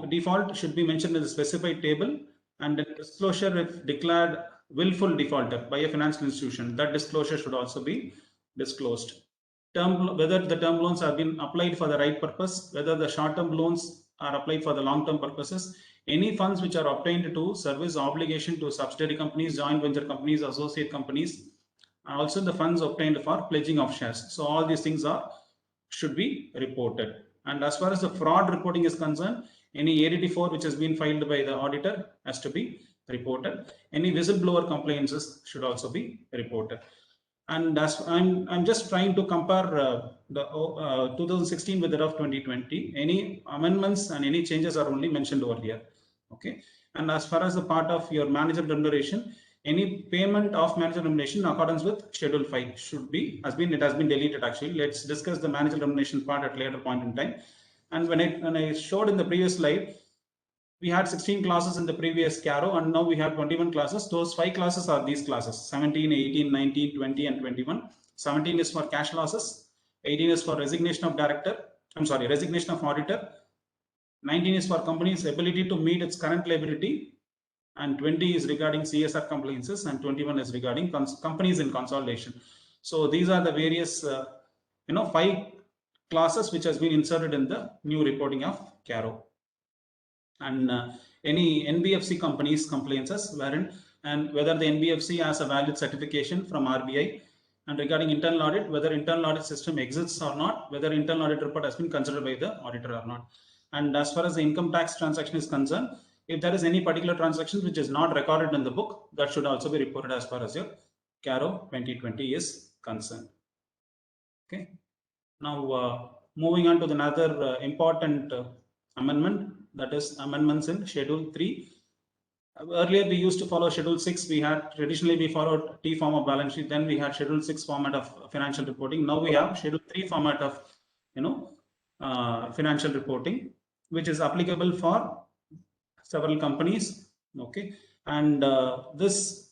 default should be mentioned in the specified table, and the disclosure if declared willful defaulter by a financial institution, that disclosure should also be disclosed. Whether the term loans have been applied for the right purpose, whether the short-term loans are applied for the long-term purposes, any funds which are obtained to service obligation to subsidiary companies, joint venture companies, associate companies, and also the funds obtained for pledging of shares. So all these things should be reported. And as far as the fraud reporting is concerned, any ADT4 which has been filed by the auditor has to be reported. Any whistleblower complaints should also be reported. And as I'm just trying to compare the 2016 with that of 2020. Any amendments and any changes are only mentioned over here. Okay. And as far as the part of your manager remuneration, any payment of manager remuneration in accordance with Schedule 5 it has been deleted actually. Let's discuss the manager remuneration part at a later point in time. And when I showed in the previous slide, we had 16 classes in the previous CARO, and now we have 21 classes. Those 5 classes are these classes: 17, 18, 19, 20, and 21. 17 is for cash losses. 18 is for resignation of auditor. 19 is for company's ability to meet its current liability. And 20 is regarding CSR compliances, and 21 is regarding companies in consolidation. So these are the various, 5 classes which has been inserted in the new reporting of CARO. And any NBFC companies compliances wherein and whether the NBFC has a valid certification from RBI, and regarding internal audit, whether internal audit system exists or not, whether internal audit report has been considered by the auditor or not. And as far as the income tax transaction is concerned, If there is any particular transaction which is not recorded in the book, that should also be reported as far as your CARO 2020 is concerned. Okay. Now, moving on to another important amendment, that is amendments in Schedule 3. Earlier, we used to follow Schedule 6. We followed T form of balance sheet. Then we had Schedule 6 format of financial reporting. Now we have Schedule 3 format of, financial reporting, which is applicable for several companies. Okay, and this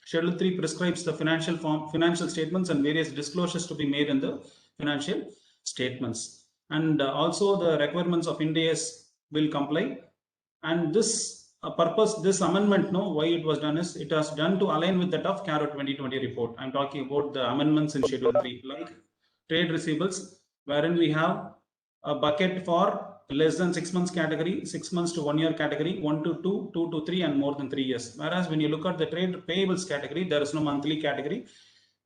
Schedule 3 prescribes the financial statements and various disclosures to be made in the financial statements, and also the requirements of Ind AS will comply. And this this amendment, why it was done is it was done to align with that of CARO 2020 report. I'm talking about the amendments in Schedule 3, like trade receivables, wherein we have a bucket for less than 6 months category, 6 months to 1 year category, 1 to 2, 2 to 3, and more than 3 years. Whereas when you look at the trade payables category, there is no monthly category.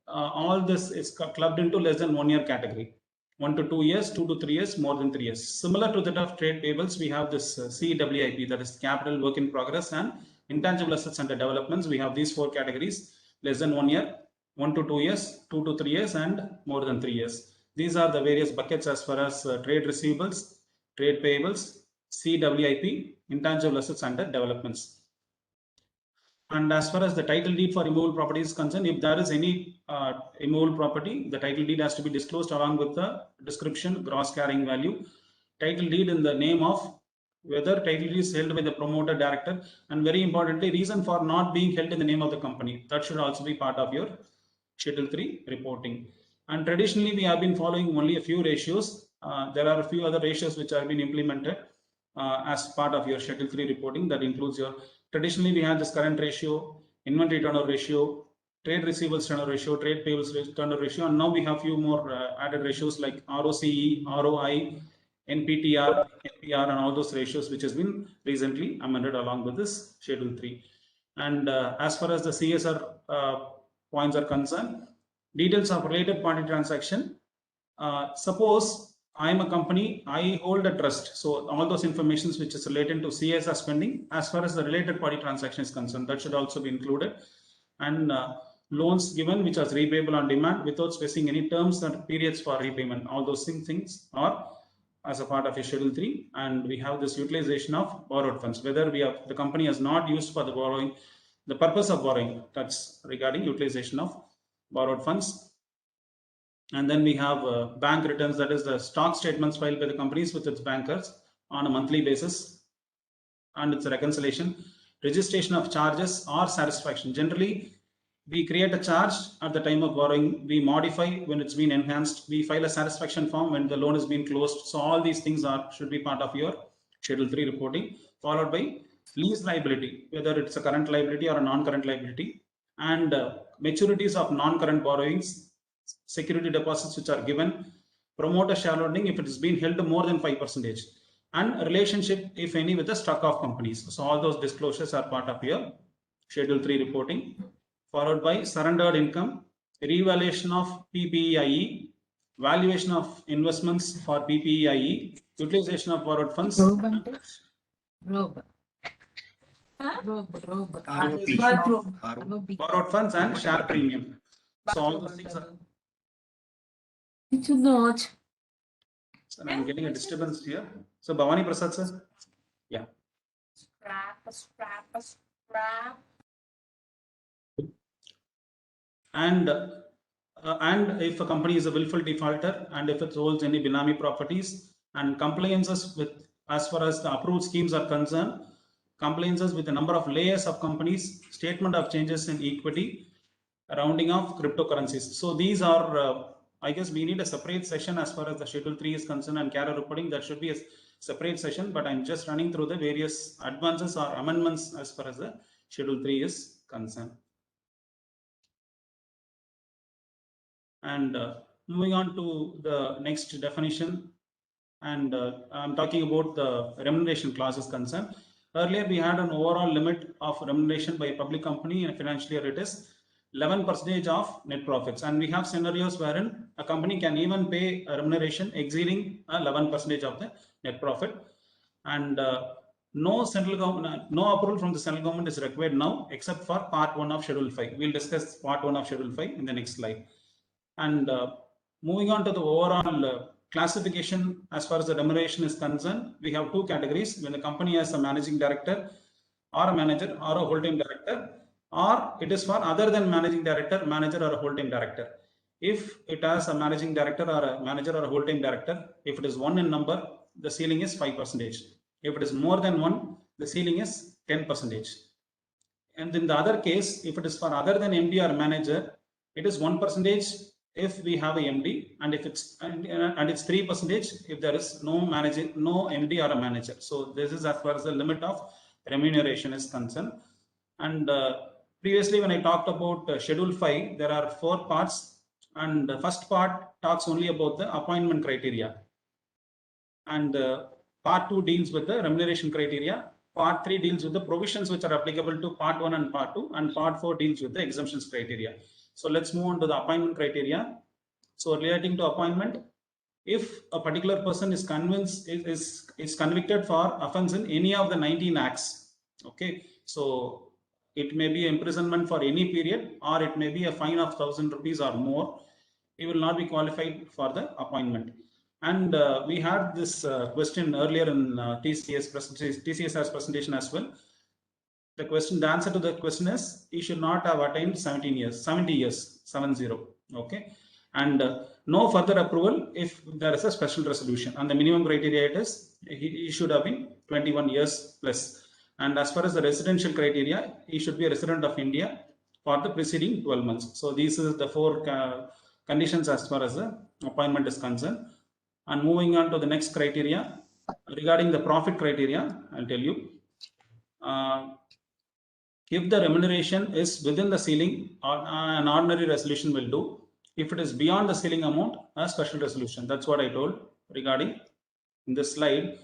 All this is clubbed into less than 1 year category. 1 to 2 years, 2 to 3 years, more than 3 years. Similar to that of trade payables, we have this CWIP, that is capital work in progress and intangible assets under developments. We have these 4 categories: less than 1 year, 1 to 2 years, 2 to 3 years, and more than 3 years. These are the various buckets as far as trade receivables, trade payables, CWIP, intangible assets under developments. And as far as the title deed for immovable property is concerned, if there is any immovable property, the title deed has to be disclosed along with the description, gross carrying value, title deed in the name of whether title deed is held by the promoter, director, and very importantly, reason for not being held in the name of the company. That should also be part of your Schedule 3 reporting. And traditionally, we have been following only a few ratios. There are a few other ratios which have been implemented as part of your Schedule 3 reporting. That includes your, traditionally we had this current ratio, inventory turnover ratio, trade receivables turnover ratio, trade payables turnover ratio, and now we have few more added ratios like ROCE, ROI, NPTR, NPR, and all those ratios which has been recently amended along with this Schedule 3. And as far as the CSR points are concerned, details of related party transaction. Suppose I am a company, I hold a trust. So all those informations which is related to CSR spending, as far as the related party transaction is concerned, that should also be included. And loans given which are repayable on demand without specifying any terms and periods for repayment. All those things are as a part of a Schedule 3. And we have this utilization of borrowed funds, whether the company has not used for the borrowing, the purpose of borrowing. That's regarding utilization of borrowed funds. And then we have bank returns, that is the stock statements filed by the companies with its bankers on a monthly basis, and its reconciliation, registration of charges or satisfaction. Generally, we create a charge at the time of borrowing, we modify when it's been enhanced, we file a satisfaction form when the loan has been closed. So all these things should be part of your Schedule 3 reporting, followed by lease liability, whether it's a current liability or a non-current liability, and maturities of non-current borrowings, security deposits which are given, promoter shareholding if it has been held more than 5%, and relationship, if any, with the stock of companies. So all those disclosures are part of your Schedule 3 reporting, followed by surrendered income, revaluation of PPEIE, valuation of investments for PPEIE, utilization of borrowed funds, borrowed funds, and share premium. So all those things are. So I'm getting a disturbance here. So Bhavani Prasad sir, yeah. And if a company is a willful defaulter, and if it holds any benami properties, and compliances with, as far as the approved schemes are concerned, compliances with the number of layers of companies, statement of changes in equity, rounding of cryptocurrencies. So these are, I guess we need a separate session as far as the Schedule 3 is concerned, and CARO reporting, that should be a separate session, but I'm just running through the various advances or amendments as far as the Schedule 3 is concerned. And moving on to the next definition, and I'm talking about the remuneration clauses concerned. Earlier, we had an overall limit of remuneration by a public company in a financial year. It is 11% of net profits, and we have scenarios wherein a company can even pay a remuneration exceeding 11% of the net profit. And no central government, no approval from the central government is required now, except for part 1 of Schedule 5. We'll discuss part 1 of Schedule 5 in the next slide. And moving on to the overall classification as far as the remuneration is concerned, we have two categories. When the company has a managing director or a manager or a whole-time director, or it is for other than managing director, manager or a whole-time director. If it has a managing director or a manager or a whole-time director, if it is 1 in number, the ceiling is 5%. If it is more than 1, the ceiling is 10%. And in the other case, if it is for other than MD or manager, it is 1% if we have a MD, and if it's and it's 3% if there is no manager, no MD or a manager. So this is as far as the limit of remuneration is concerned. And previously, when I talked about Schedule 5, there are 4 parts, and the first part talks only about the appointment criteria, and part 2 deals with the remuneration criteria. Part 3 deals with the provisions which are applicable to part 1 and part 2, and part 4 deals with the exemptions criteria. So let's move on to the appointment criteria. So relating to appointment, if a particular person is convicted for offense in any of the 19 acts, okay, so it may be imprisonment for any period, or it may be a fine of 1,000 rupees or more, he will not be qualified for the appointment. And we had this question earlier in TCS's presentation as well. The answer to the question is he should not have attained 70 years, 70. Okay, and no further approval if there is a special resolution. And the minimum criteria it is he should have been 21 years plus. And as far as the residential criteria, he should be a resident of India for the preceding 12 months. So these are the 4 conditions as far as the appointment is concerned. And moving on to the next criteria regarding the profit criteria, I'll tell you. If the remuneration is within the ceiling, an ordinary resolution will do. If it is beyond the ceiling amount, a special resolution. That's what I told regarding in this slide.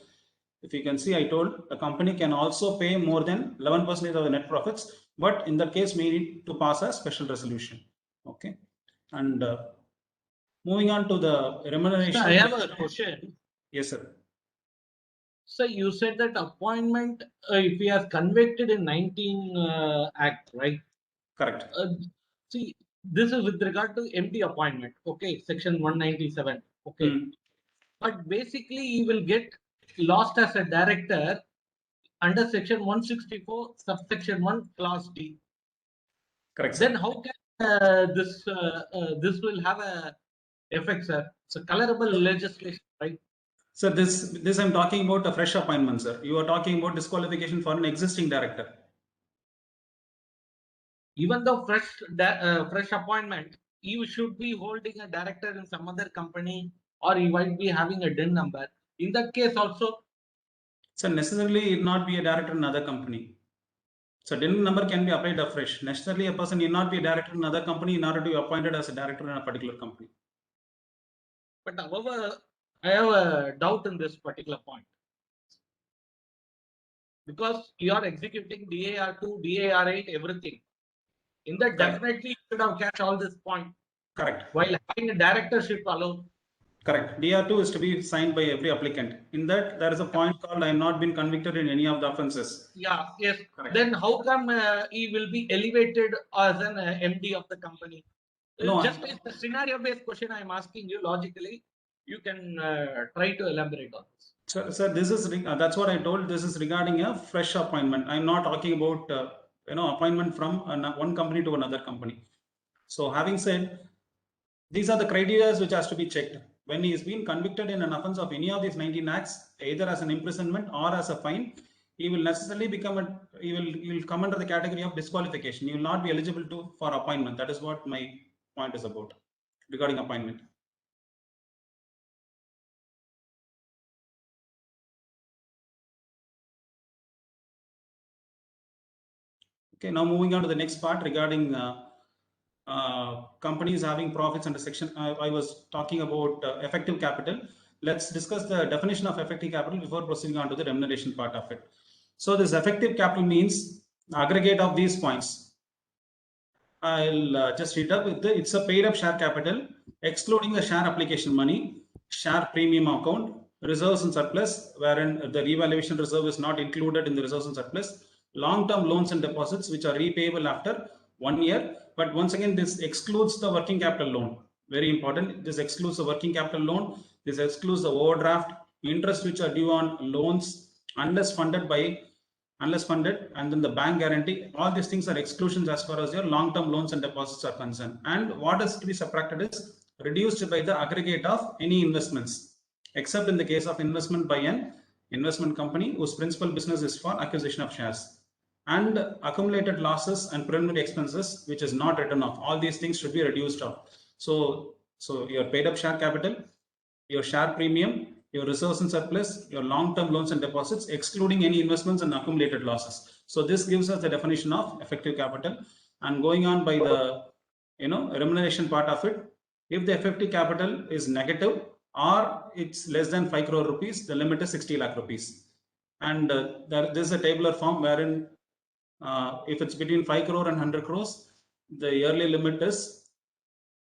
If you can see, I told the company can also pay more than 11% of the net profits, but in that case, we need to pass a special resolution. Okay, and moving on to the remuneration. Sir, I have a question. Yes, sir. So you said that appointment, if he has convicted in 19 Act, right? Correct. See, this is with regard to MD appointment. Okay, section 197. Okay, but basically he will get lost as a director under section 164 subsection 1 clause D. Correct. Then how can this will have a effect, sir? It's a colorable legislation, right? So this I'm talking about a fresh appointment, sir. You are talking about disqualification for an existing director. Even though fresh appointment, you should be holding a director in some other company, or he might be having a DIN number. In that case also, so necessarily it not be a director in another company. So DIN number can be applied afresh. Necessarily a person need not be a director in another company in order to be appointed as a director in a particular company. But however, I have a doubt in this particular point. Because you are executing DAR2, DAR8, everything. In that, definitely you should have catch all this point. Correct. While having a directorship alone. Correct. DR2 is to be signed by every applicant. In that, there is a point called I have not been convicted in any of the offences. Yeah, yes. Correct. Then how come he will be elevated as an MD of the company? No, just it's a scenario-based question I am asking you logically. You can try to elaborate on this. Sir, this is that's what I told. This is regarding a fresh appointment. I'm not talking about appointment from one company to another company. So having said, these are the criteria which has to be checked. When he is being convicted in an offense of any of these 19 acts, either as an imprisonment or as a fine, he will necessarily become he will come under the category of disqualification. He will not be eligible for appointment. That is what my point is about regarding appointment. Okay, now moving on to the next part regarding companies having profits under section. I was talking about effective capital. Let's discuss the definition of effective capital before proceeding on to the remuneration part of it. So this effective capital means aggregate of these points. I'll just read up with it's a paid up share capital excluding the share application money, share premium account, reserves and surplus, wherein the revaluation reserve is not included in the reserves and surplus. Long-term loans and deposits, which are repayable after 1 year. But once again, this excludes the working capital loan. Very important. This excludes the working capital loan. This excludes the overdraft, interest which are due on loans unless funded, and then the bank guarantee. All these things are exclusions as far as your long-term loans and deposits are concerned. And what is to be subtracted is reduced by the aggregate of any investments, except in the case of investment by an investment company whose principal business is for acquisition of shares, and accumulated losses and preliminary expenses, which is not written off. All these things should be reduced off. So your paid up share capital, your share premium, your reserves and surplus, your long-term loans and deposits, excluding any investments and accumulated losses. So this gives us the definition of effective capital. And going on by the remuneration part of it, if the effective capital is negative or it's less than 5 crore rupees, the limit is 60 lakh rupees. And this is a tabular form wherein if it's between 5 crore and 100 crores, the yearly limit is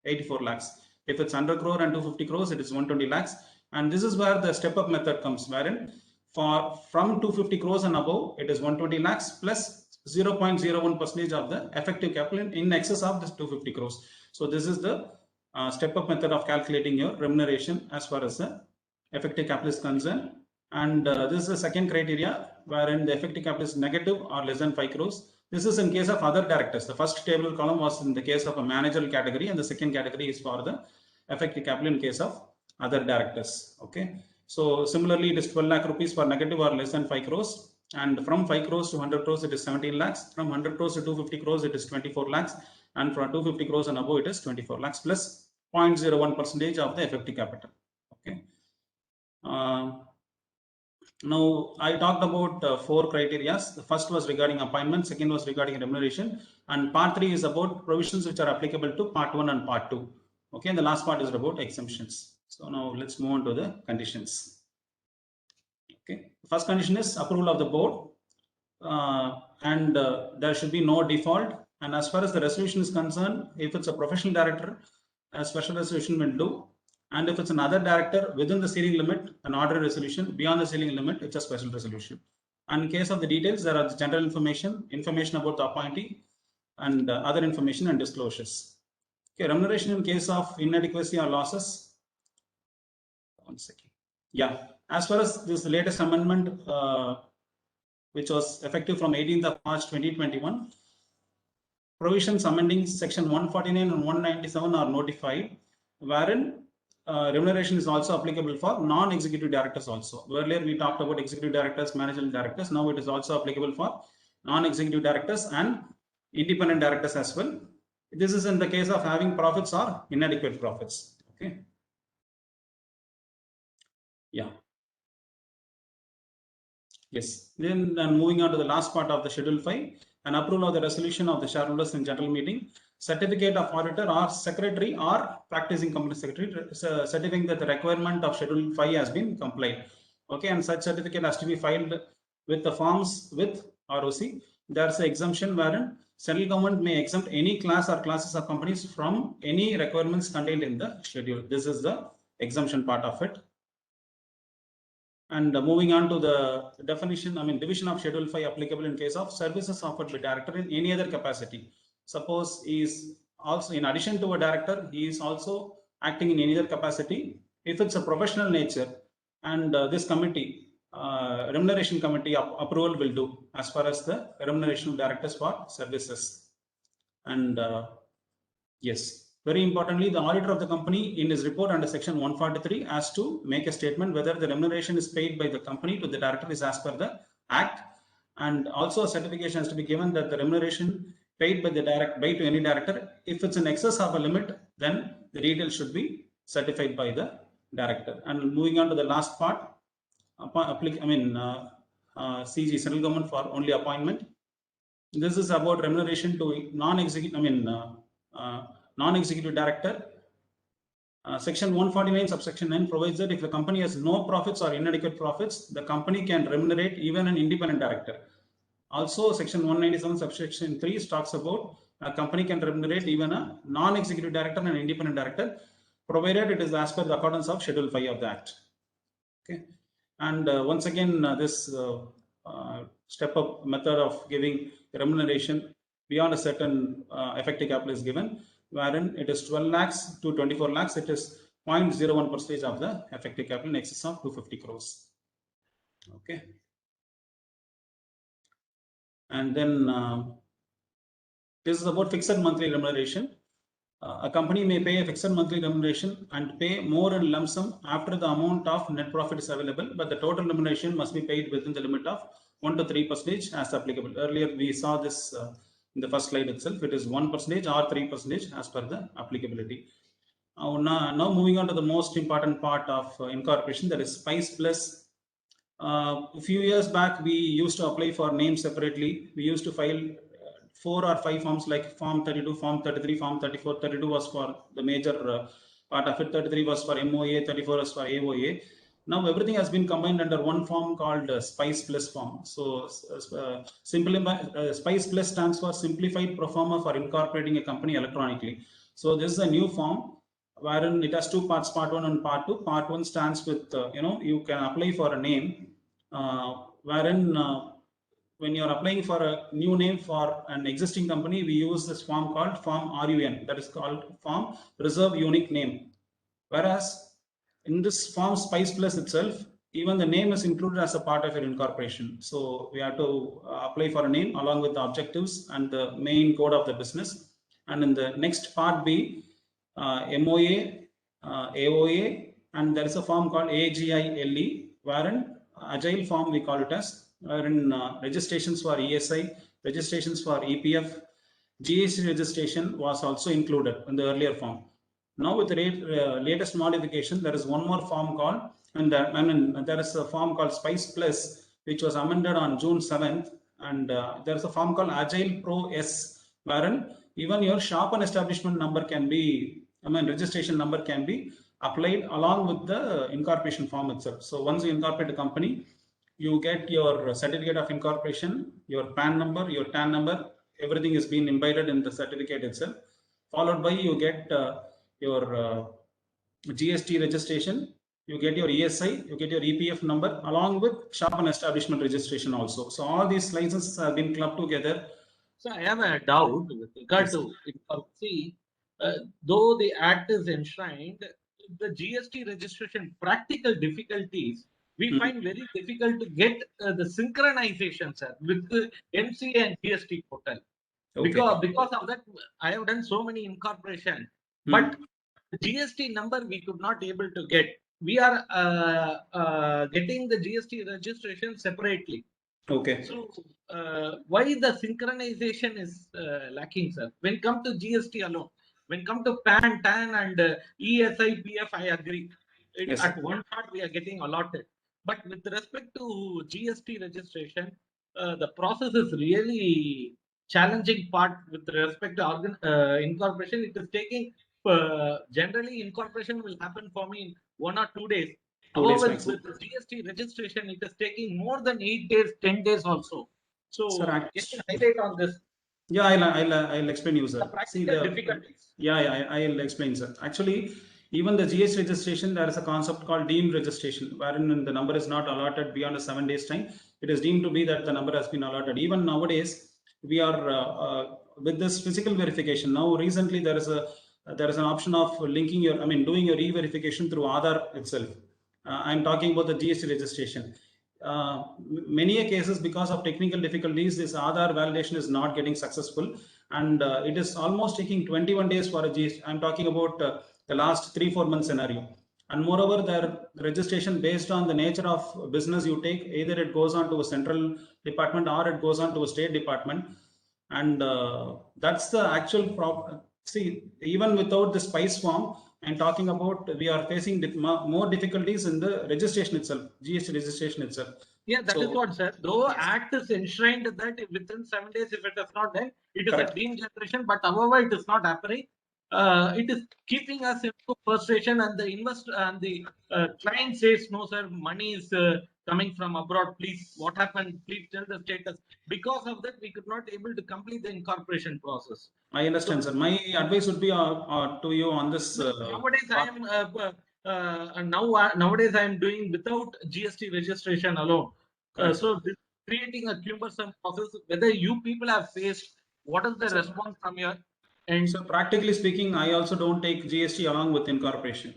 84 lakhs. If it's 100 crore and 250 crores, it is 120 lakhs. And this is where the step-up method comes, wherein from 250 crores and above, it is 120 lakhs plus 0.01% of the effective capital in excess of this 250 crores. So this is the step-up method of calculating your remuneration as far as the effective capital is concerned. And this is the second criteria, wherein the effective capital is negative or less than 5 crores. This is in case of other directors. The first table column was in the case of a managerial category, and the second category is for the effective capital in case of other directors. Okay. So similarly, it is 12 lakh rupees for negative or less than 5 crores. And from 5 crores to 100 crores, it is 17 lakhs. From 100 crores to 250 crores, it is 24 lakhs. And from 250 crores and above, it is 24 lakhs plus 0.01% of the effective capital. Okay. Now, I talked about 4 criteria. The first was regarding appointment, second was regarding remuneration, and part 3 is about provisions which are applicable to part 1 and part 2. Okay, and the last part is about exemptions. So now let's move on to the conditions. Okay, the first condition is approval of the board, and there should be no default. And as far as the resolution is concerned, if it's a professional director, a special resolution will do. And if it's another director within the ceiling limit, an order resolution. Beyond the ceiling limit, it's a special resolution. And in case of the details, there are the general information about the appointee, and other information and disclosures. Okay, remuneration in case of inadequacy or losses. One second. Yeah, as far as this latest amendment, which was effective from 18th of March 2021, provisions amending section 149 and 197 are notified, wherein remuneration is also applicable for non-executive directors also. Earlier we talked about executive directors, managerial directors. Now it is also applicable for non-executive directors and independent directors as well. This is in the case of having profits or inadequate profits. Okay. Yeah. Yes. Then moving on to the last part of the Schedule 5, an approval of the resolution of the shareholders in general meeting. Certificate of auditor or secretary or practicing company secretary certifying that the requirement of Schedule 5 has been complied. Okay, and such certificate has to be filed with the forms with ROC. There's an exemption wherein central government may exempt any class or classes of companies from any requirements contained in the schedule. This is the exemption part of it. And moving on to the definition, division of Schedule 5 applicable in case of services offered by director in any other capacity. Suppose he is also, in addition to a director, he is also acting in any other capacity. If it's a professional nature, and this committee, remuneration committee approval will do as far as the remuneration of directors for services. And yes, very importantly, the auditor of the company in his report under section 143 has to make a statement whether the remuneration is paid by the company to the director is as per the act, and also a certification has to be given that the remuneration paid by to any director, if it's in excess of a limit, then the details should be certified by the director. And moving on to the last part, CG, central government for only appointment. This is about remuneration to non-executive director. Section 149 subsection 9 provides that if the company has no profits or inadequate profits, the company can remunerate even an independent director. Also, section 197 subsection 3 talks about a company can remunerate even a non-executive director and an independent director, provided it is as per the accordance of Schedule 5 of the Act. Okay, and once again, this step up method of giving remuneration beyond a certain effective capital is given, wherein it is 12 lakhs to 24 lakhs, it is 0.01% of the effective capital in excess of 250 crores. Okay, and then this is about fixed monthly remuneration. A company may pay a fixed monthly remuneration and pay more in lump sum after the amount of net profit is available, but the total remuneration must be paid within the limit of 1 to 3% as applicable. Earlier we saw this in the first slide itself. It is 1% or 3% as per the applicability. Now moving on to the most important part of incorporation, that is Spice Plus. A few years back, we used to apply for names separately. We used to file 4 or 5 forms like Form 32, Form 33, Form 34. 32 was for the major part of it. 33 was for MOA, 34 was for AOA. Now everything has been combined under one form called Spice Plus form. So Spice Plus stands for Simplified Proforma for Incorporating a Company Electronically. So this is a new form wherein it has 2 parts, part 1 and part 2. Part 1 stands with, you can apply for a name, wherein when you're applying for a new name for an existing company, we use this form called Form RUN, that is called Form Reserve Unique Name. Whereas in this Form Spice Plus itself, even the name is included as a part of your incorporation. So we have to apply for a name along with the objectives and the main code of the business. And in the next part B, MOA, AOA, and there is a form called AGILE, wherein agile form we call it as, wherein registrations for ESI, registrations for EPF, GST registration was also included in the earlier form. Now with the latest modification, there is one more form called, and there is a form called Spice Plus, which was amended on June 7th, and there is a form called Agile Pro S, wherein even your shop and establishment number can be, registration number can be applied along with the incorporation form itself. So once you incorporate a company, you get your certificate of incorporation, your PAN number, your TAN number, everything is being embedded in the certificate itself. Followed by you get your GST registration, you get your ESI, you get your EPF number along with shop and establishment registration also. So all these licenses have been clubbed together. So I have a doubt with regard to see, though the act is enshrined, the GST registration practical difficulties we find very difficult to get the synchronization, sir, with the MCA and GST portal. Okay. Because of that, I have done so many incorporation, but the GST number we could not able to get. We are getting the GST registration separately. Okay. So why the synchronization is lacking, sir? When come to GST alone, when come to PAN, TAN, and ESI, PF, I agree. Yes, at one part we are getting allotted, but with respect to GST registration, the process is really challenging part with respect to incorporation. It is taking generally incorporation will happen for me in 1 or 2 days. However, with the GST registration, it is taking more than 8 days, 10 days also. So, sir, can you highlight on this? Yeah, I'll explain you, sir. The practical difficulties. Yeah, I'll explain, sir. Actually, even the GST registration, there is a concept called deemed registration, wherein the number is not allotted beyond a 7 days time. It is deemed to be that the number has been allotted. Even nowadays, we are with this physical verification. Now, recently there is an option of linking your, doing your e-verification through Aadhaar itself. I'm talking about the GST registration. Many cases, because of technical difficulties, this Aadhaar validation is not getting successful, and it is almost taking 21 days for a GST. I'm talking about the last 3-4 month scenario. And moreover, their registration based on the nature of business you take, either it goes on to a central department or it goes on to a state department, and that's the actual problem. See, even without the SPICE form, I'm talking about, we are facing more difficulties in the registration itself, GST registration itself. Yeah, that is what, sir. Though Act is enshrined that within 7 days, if it is not done, it is a deemed generation. But however, it is not happening. It is keeping us into frustration, and the investor and the client says, "No, sir, money is coming from abroad. Please, what happened? Please tell the status." Because of that, we could not able to complete the incorporation process. I understand, sir. My advice would be to you on this. Nowadays, I am and nowadays I am doing without GST registration alone. Correct. So this creating a cumbersome process. Whether you people have faced, what is the So- response from your end? So practically speaking, I also don't take GST along with incorporation.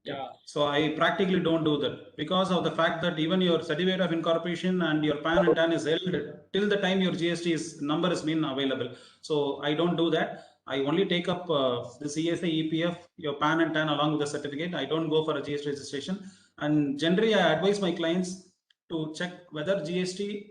Yeah. So I practically don't do that because of the fact that even your certificate of incorporation and your PAN and TAN is held till the time your GST number has been available. So I don't do that. I only take up the CSA, EPF, your PAN and TAN along with the certificate. I don't go for a GST registration. And generally, I advise my clients to check whether GST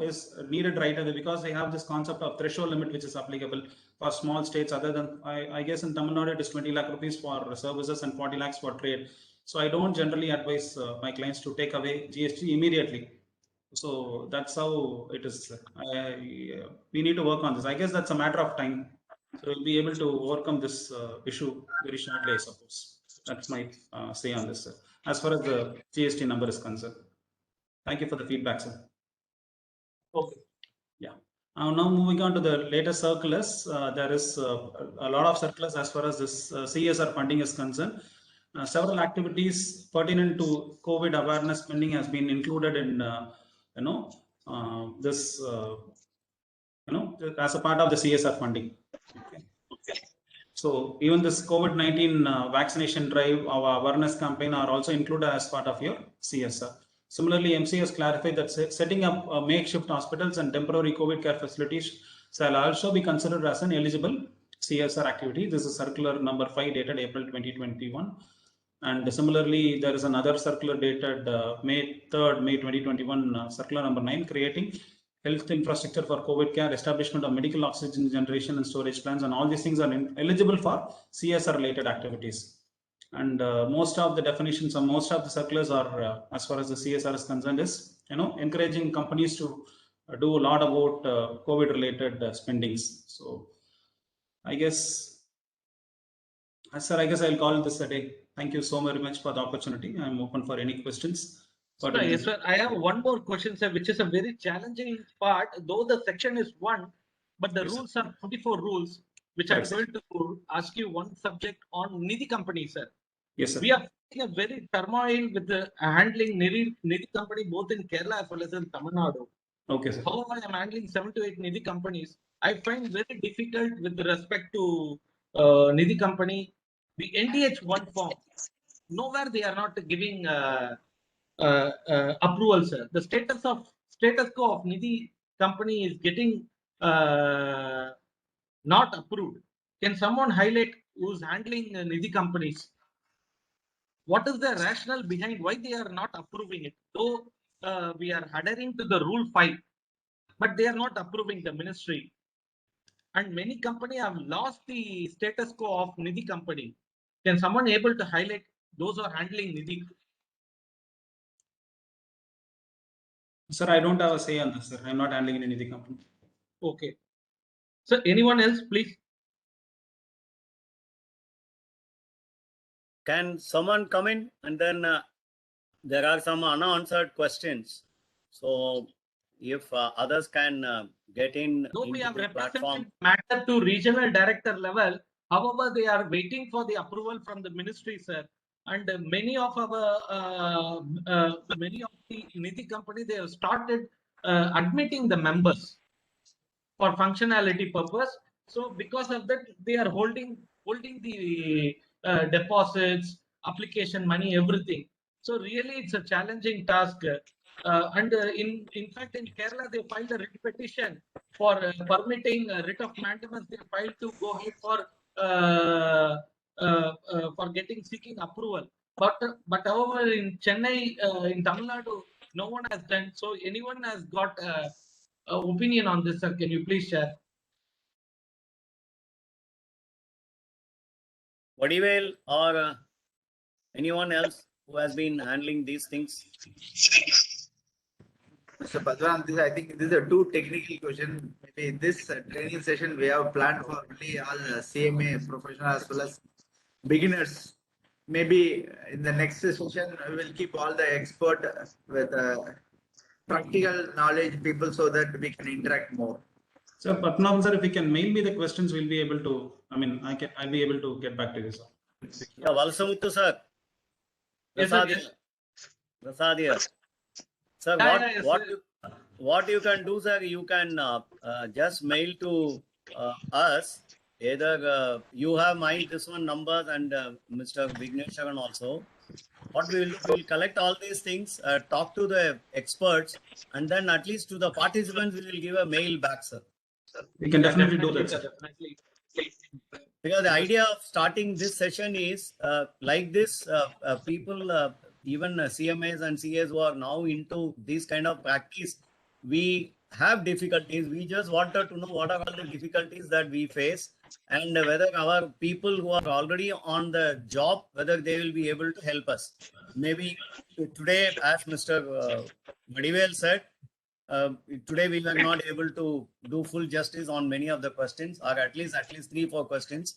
is needed right away, because they have this concept of threshold limit which is applicable for small states. Other than I guess in Tamil Nadu it is 20 lakh rupees for services and 40 lakhs for trade. So I don't generally advise my clients to take away GST immediately. So that's how it is. We need to work on this. I guess that's a matter of time. So we'll be able to overcome this issue very shortly, I suppose. That's my say on this, sir. As far as the GST number is concerned. Thank you for the feedback, sir. Okay. Yeah. Now moving on to the latest circulars, there is a lot of circulars as far as this CSR funding is concerned. Several activities pertinent to COVID awareness spending has been included in this as a part of the CSR funding. Okay. So even this COVID-19 vaccination drive, our awareness campaign are also included as part of your CSR. Similarly, MC has clarified that setting up makeshift hospitals and temporary COVID care facilities shall also be considered as an eligible CSR activity. This is circular number 5 dated April 2021. And similarly, there is another circular dated May 3rd, May 2021, circular number 9, creating health infrastructure for COVID care, establishment of medical oxygen generation and storage plants, and all these things are eligible for CSR related activities. And most of the definitions and most of the circulars are, as far as the CSR is concerned, is encouraging companies to do a lot about COVID related spendings. So I guess, sir, I guess I'll call this a day. Thank you so very much for the opportunity. I'm open for any questions. Sir, yes, sir. I have one more question, sir, which is a very challenging part. Though the section is 1, but the Yes, sir. rules are 24 rules, which Correct, I'm going to ask you one subject on Nidhi company, sir. Yes, sir. We are facing a very turmoil with the handling Nidhi company both in Kerala as well as in Tamil Nadu. Okay, sir. However, I am handling 7 to 8 Nidhi companies. I find very difficult with respect to Nidhi company, the NDH1 form. Nowhere they are not giving approval, sir. The status quo of Nidhi company is getting not approved. Can someone highlight who's handling Nidhi companies? What is the rationale behind why they are not approving it? Though we are adhering to the Rule 5, but they are not approving the ministry. And many companies have lost the status quo of Nidhi company. Can someone able to highlight those who are handling Nidhi? Sir, I don't have a say on this, sir. I'm not handling any of the company. Okay. So anyone else, please? Can someone come in? And then there are some unanswered questions. So if others can get in Though we into have the platform. represented matter to regional director level, however, they are waiting for the approval from the ministry, sir. And many of our many of the Nidhi company, they have started admitting the members for functionality purpose. So because of that, they are holding the deposits, application money, everything. So really, it's a challenging task. And in fact, in Kerala, they filed a writ petition for permitting writ of mandamus. They filed to go ahead for seeking approval. But however, in Chennai, in Tamil Nadu, no one has done. So anyone has got opinion on this, sir? Can you please share? Vadivel or anyone else who has been handling these things? Mr. Padran, I think these are two technical questions. Maybe this training session we have planned for only all CMA professionals as well as beginners. Maybe in the next session we will keep all the expert with practical knowledge people so that we can interact more. So Patnam sir, if you can mail me the questions, we'll be able to. I'll be able to get back to you, sir. Yeah, Valsamuthu sir. Yes, sir. Prasad here. Sir, what you can do, sir, you can just mail to us. Either you have my this one numbers and Mr. Vigneshavan also. What we will collect all these things, talk to the experts, and then at least to the participants we will give a mail back, sir. We can definitely do that, sir. Definitely. Because the idea of starting this session is like this, people, even CMAs and CAs who are now into this kind of practice, we have difficulties. We just wanted to know what are all the difficulties that we face and whether our people who are already on the job, whether they will be able to help us. Maybe today, as Mr. Vadivel said, today we were not able to do full justice on many of the questions, or at least 3-4 questions.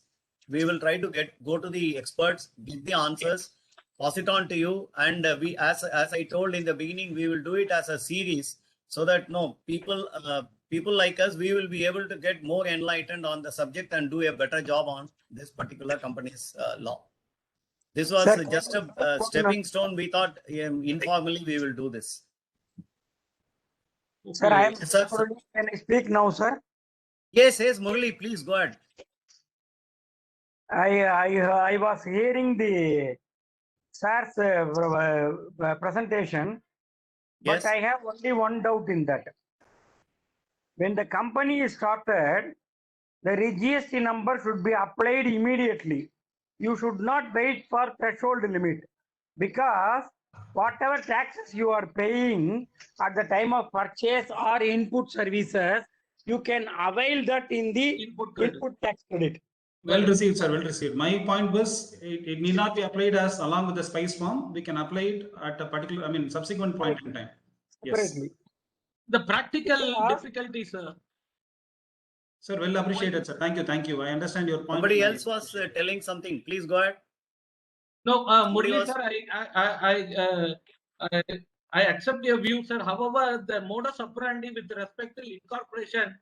We will try to go to the experts, get the answers, pass it on to you, and we, as I told in the beginning, we will do it as a series so that people like us, we will be able to get more enlightened on the subject and do a better job on this particular company's law. This was just a stepping stone. We thought informally we will do this. Sir, I am. Yes, sir. Can I speak now, sir? Yes, Murali, please go ahead. I was hearing the sir's presentation, Yes. but I have only one doubt in that. When the company is started, the GST number should be applied immediately. You should not wait for threshold limit, because whatever taxes you are paying at the time of purchase or input services, you can avail that in the Input tax credit. Well received, sir. Well received. My point was, it need not be applied as along with the spice form. We can apply it at a particular, subsequent point in time. Yes. Separately. The practical difficulty, sir. Sir, well appreciated, sir. Thank you. I understand your point. Somebody else was telling something. Please go ahead. No, Somebody Murali, was- sir, I accept your view, sir. However, the modus operandi with respect to incorporation,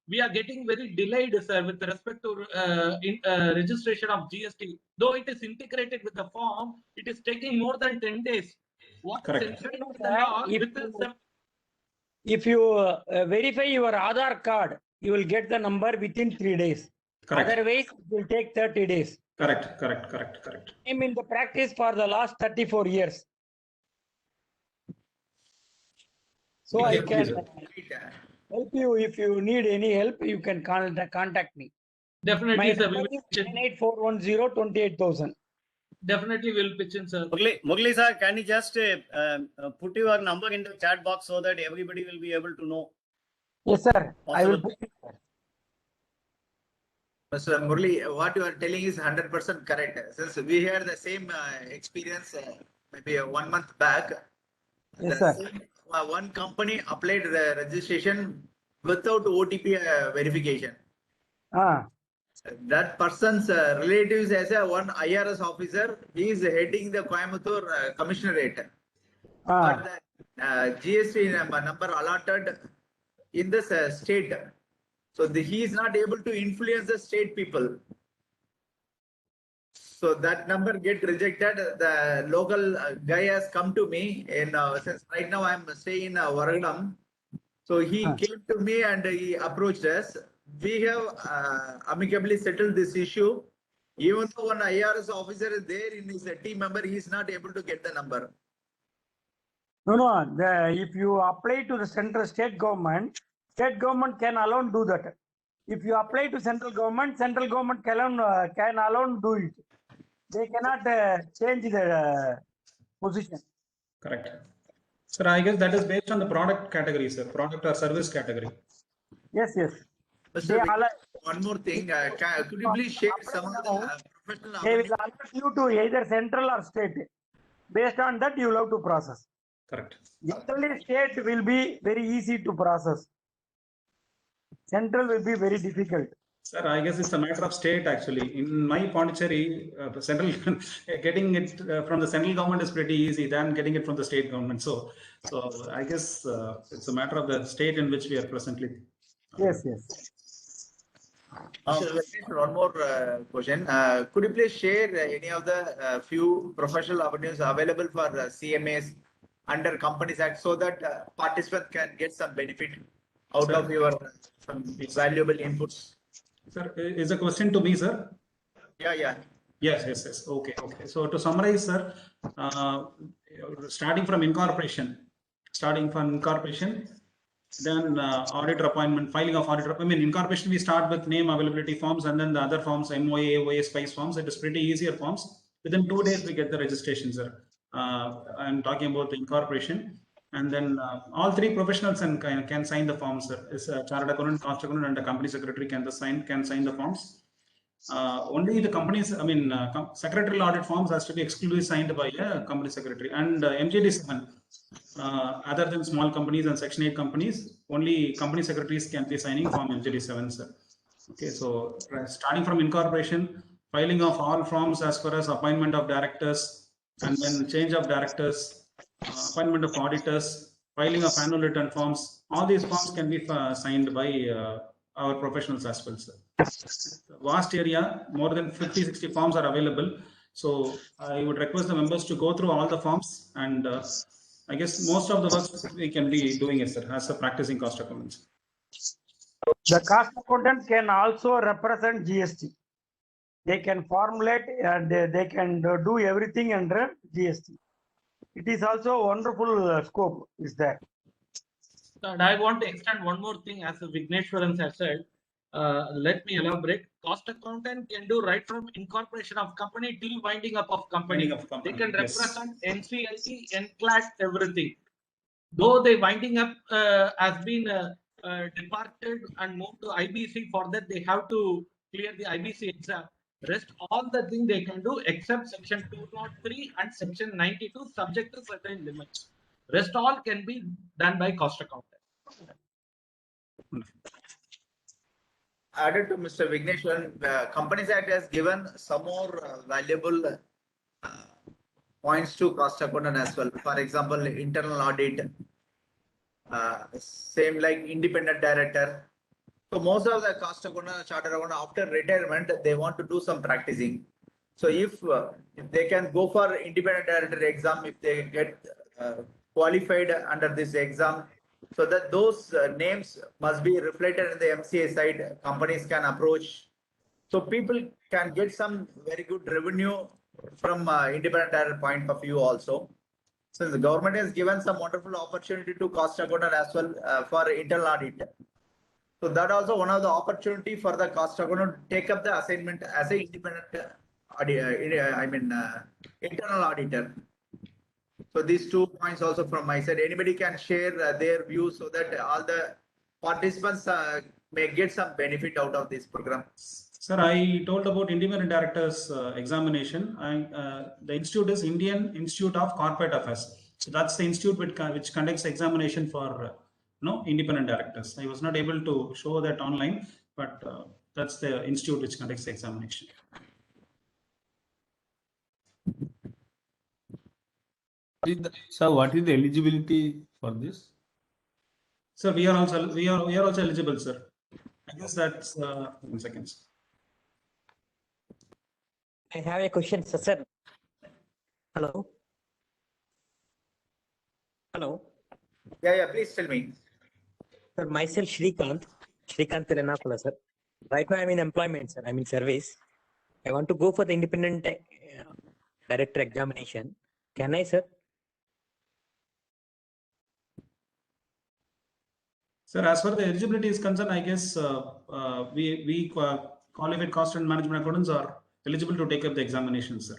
we are getting very delayed, sir, with respect to registration of GST. Though it is integrated with the form, it is taking more than 10 days. What is Correct. enshrined in the law If you verify your Aadhaar card, you will get the number within 3 days. Correct. Otherwise, it will take 30 days. Correct. I'm in the practice for the last 34 years. So I can help you. If you need any help, you can contact me. Definitely, My sir. number is 98410-28,000. Definitely will pitch in, sir. Murali sir, can you just put your number in the chat box so that everybody will be able to know? Yes, sir. I will put it. Mr. Murali, what you are telling is 100% correct. Since we had the same experience maybe 1 month back, Yes, sir. One company applied the registration without OTP verification. That person's relatives as one IRS officer, he is heading the Coimbatore Commissionerate. But the GST number allotted in the state. So he is not able to influence the state people. So that number get rejected. The local guy has come to me, and since right now I am staying in Varagadam. So he came to me and he approached us. We have amicably settled this issue. Even though one IRS officer is there in his team member, he is not able to get the number. No. If you apply to the state government can alone do that. If you apply to central government can alone do it. They cannot change the position. Correct. Sir, I guess that is based on the product category, sir. Product or service category. Yes. Mr. One more thing, could you please share some of the professional? They will allow you to either central or state. Based on that, you will have to process. Correct. Generally, state will be very easy to process. Central will be very difficult. Sir, I guess it's a matter of state actually. In my Pondicherry, central getting it from the central government is pretty easy than getting it from the state government. So I guess it's a matter of the state in which we are presently. Yes. Mr. Venkatesh, one more question. Could you please share any of the few professional avenues available for CMAs under Companies Act so that participants can get some benefit out Sir. of your some valuable inputs? Sir, is a question to me, sir? Yeah. Yes. Okay. So to summarize, sir, starting from incorporation, then auditor appointment, filing of auditor. I mean, incorporation, we start with name availability forms and then the other forms, MOA, OA, SPICE forms. It is pretty easier forms. Within 2 days, we get the registration, sir. I'm talking about the incorporation. And then all three professionals can sign the forms, sir. Is a chartered accountant, cost accountant, and the company secretary can sign the forms. Only the companies, secretarial audit forms has to be exclusively signed by a company secretary, and MGD7, other than small companies and Section 8 companies, only company secretaries can be signing Form MGD7, sir. Okay, so starting from incorporation, filing of all forms as far as appointment of directors, and then change of directors, appointment of auditors, filing of annual return forms, all these forms can be signed by our professionals as well, sir. Vast area, more than 50-60 forms are available. So I would request the members to go through all the forms, and I guess most of the work we can be doing it, sir, as a practicing cost accountants. The cost accountant can also represent GST. They can formulate and they can do everything under GST. It is also a wonderful scope is there. And I want to extend one more thing, as Vigneshwaran has said. Let me elaborate. Cost accountant can do right from incorporation of company till winding up of company. They can represent NCLT, NCLAT, everything. Though the winding up has been departed and moved to IBC, for that they have to clear the IBC exam. Rest all the thing they can do except section 203 and section 92, subject to certain limits. Rest all can be done by cost accountant. Added to Mr. Vigneshwaran, Companies Act has given some more valuable points to cost accountant as well. For example, internal audit, same like independent director. So most of the cost accountant, chartered accountant, after retirement, they want to do some practicing. So if they can go for independent director exam, if they get qualified under this exam, so that those names must be reflected in the MCA side, companies can approach. So people can get some very good revenue from independent director point of view also. So the government has given some wonderful opportunity to cost accountant as well for internal audit. So that also one of the opportunity for the cost accountant to take up the assignment as a independent internal auditor. So these 2 points also from my side. Anybody can share their views so that all the participants may get some benefit out of this program. Sir, I told about independent directors examination. The institute is Indian Institute of Corporate Affairs. So that's the institute which conducts examination for independent directors. I was not able to show that online, but that's the institute which conducts the examination. So what is the eligibility for this? Sir, we are also eligible, sir. I guess that's 1 second. I have a question, sir. Hello. Yeah, please tell me. Sir, myself Shrikant Telenakula, sir. Right now I'm in employment, sir. I'm in service. I want to go for the independent director examination. Can I, sir? Sir, as far as the eligibility is concerned, I guess we qualified cost and management accountants are eligible to take up the examination, sir.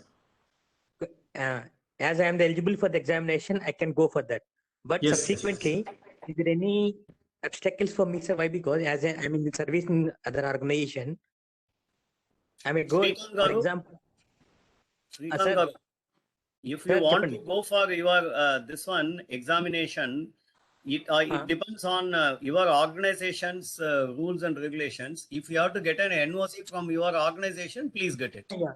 As I am eligible for the examination, I can go for that. But yes, subsequently, is there any obstacles for me, sir? Why? Because as I'm in service in other organization, I may go, for example. Sir, if you want to go for your this one examination, it depends on your organization's rules and regulations. If you have to get an NOC from your organization, please get it. Yeah.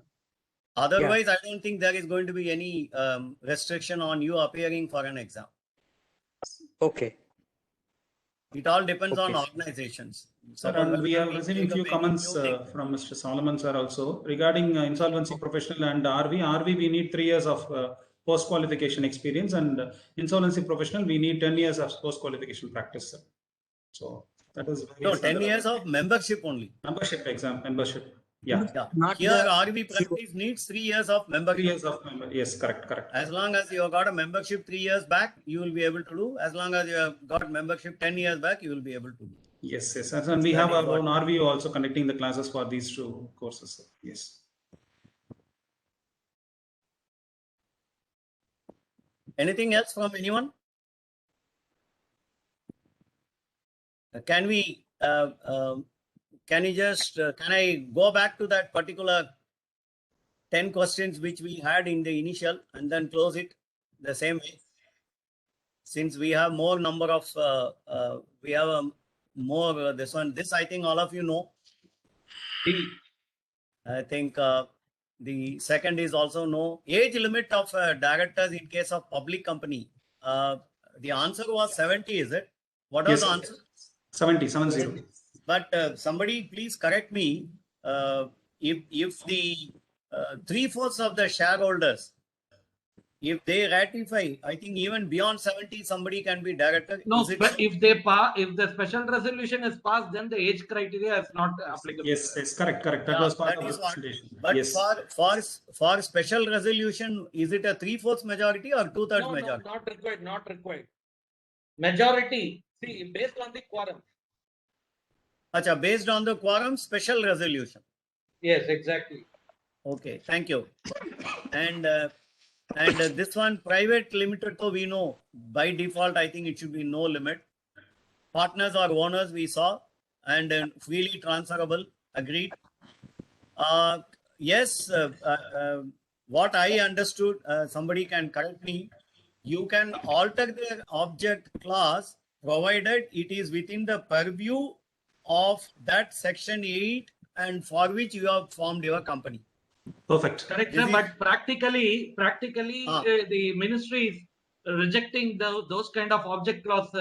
Otherwise, I don't think there is going to be any restriction on you appearing for an exam. Okay. It all depends on Okay. organizations. Sir, Suppose and we are we receiving take few up any comments new thing. from Mr. Solomon sir also regarding insolvency professional and RV. RV, we need 3 years of post-qualification experience, and insolvency professional, we need 10 years of post-qualification practice, sir. So that is No, very 10 years of membership only. membership. Yeah. Yeah. Not Here, the RV practice needs 3 years of 3 membership. years of member. Yes, correct. As long as you have got a membership 3 years back, you will be able to do. As long as you have got membership 10 years back, you will be able to do. Yes. And we have our own RVO also conducting the classes for these 2 courses, sir. Yes. Anything else from anyone? Can we, can I go back to that particular 10 questions which we had in the initial and then close it the same way? Since we have more number of, we have more this one. This I think all of you know. I think the second is also no. Age limit of directors in case of public company. The answer was 70, is it? What was the answer? 70. But somebody please correct me. If the 3/4 of the shareholders, if they ratify, I think even beyond 70, somebody can be director. No, Is it but so? if the special resolution is passed, then the age criteria is not applicable. Yes, correct. That Yeah, was part that of is the what. presentation. But Yes. for special resolution, is it a 3/4 majority or 2/3 No, majority? not required. Majority, see, based on the quorum. Acha, based on the quorum, special resolution. Yes, exactly. Okay, thank you. And this one, private limited, so we know by default, I think it should be no limit. Partners or owners, we saw, and freely transferable, agreed. Yes, what I understood, somebody can correct me. You can alter the object class provided it is within the purview of that section 8 and for which you have formed your company. Perfect. Correct, sir, but practically, the ministry is rejecting those kind of object clause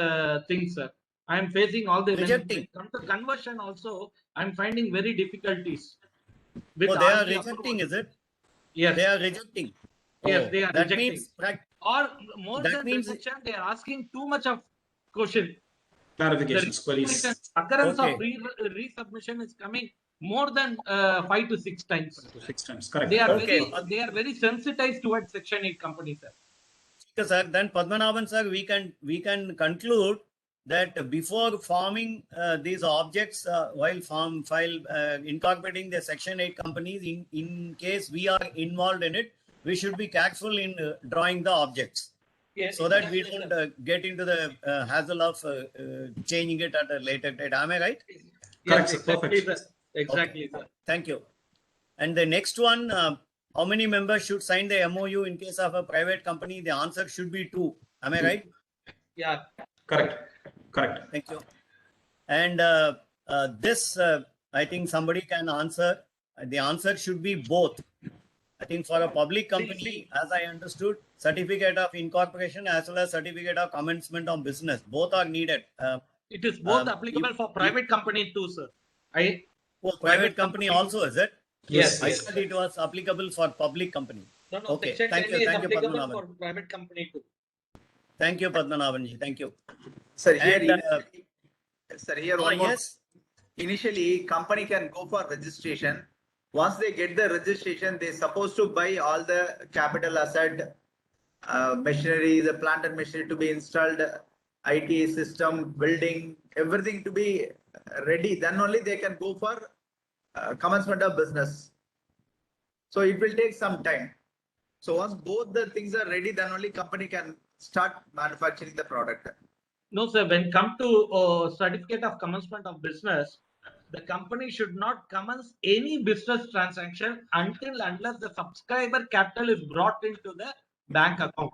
things, sir. I am facing all the Rejecting. When it comes to conversion also, I am finding very difficulties. Oh, they are RV rejecting, approval. is it? Yes. They are rejecting. Yes, Oh, they are that rejecting. means Or more that than means- rejection, they are asking too much of question. Clarifications, queries. Occurrence of Okay. resubmission is coming more than 5 to 6 times. 6 times, correct. They are Okay. they are very sensitized towards Section 8 companies, sir. Okay, sir. Then Padmanabhan sir, we can conclude that before forming these objects, while incorporating the Section 8 companies, in case we are involved in it, we should be careful in drawing the objects. Yes, So that we exactly, don't get into the hassle of changing it at a later date. Am I right? Correct, sir. exactly, Perfect. sir. Exactly, sir. Thank you. And the next one, how many members should sign the MOU in case of a private company? The answer should be 2. Am I right? Yeah. Correct. Thank you. And this, I think somebody can answer. The answer should be both. I think for a public company, as I understood, certificate of incorporation as well as certificate of commencement of business, both are needed. It is both applicable for private company too, sir. Private company also, is it? Yes. I thought it was applicable for public company. No, Okay, Section thank 10 you, is applicable Padmanabhan. for private company too. Thank you, Padmanabhanji. Thank you. Sir, here, And, one more. yes, Initially, company can go for registration. Once they get the registration, they're supposed to buy all the capital asset, machinery, the plant and machinery to be installed, IT system, building, everything to be ready. Then only they can go for commencement of business. So it will take some time. So once both the things are ready, then only company can start manufacturing the product. No, sir. When come to certificate of commencement of business, the company should not commence any business transaction unless the subscriber capital is brought into the bank account.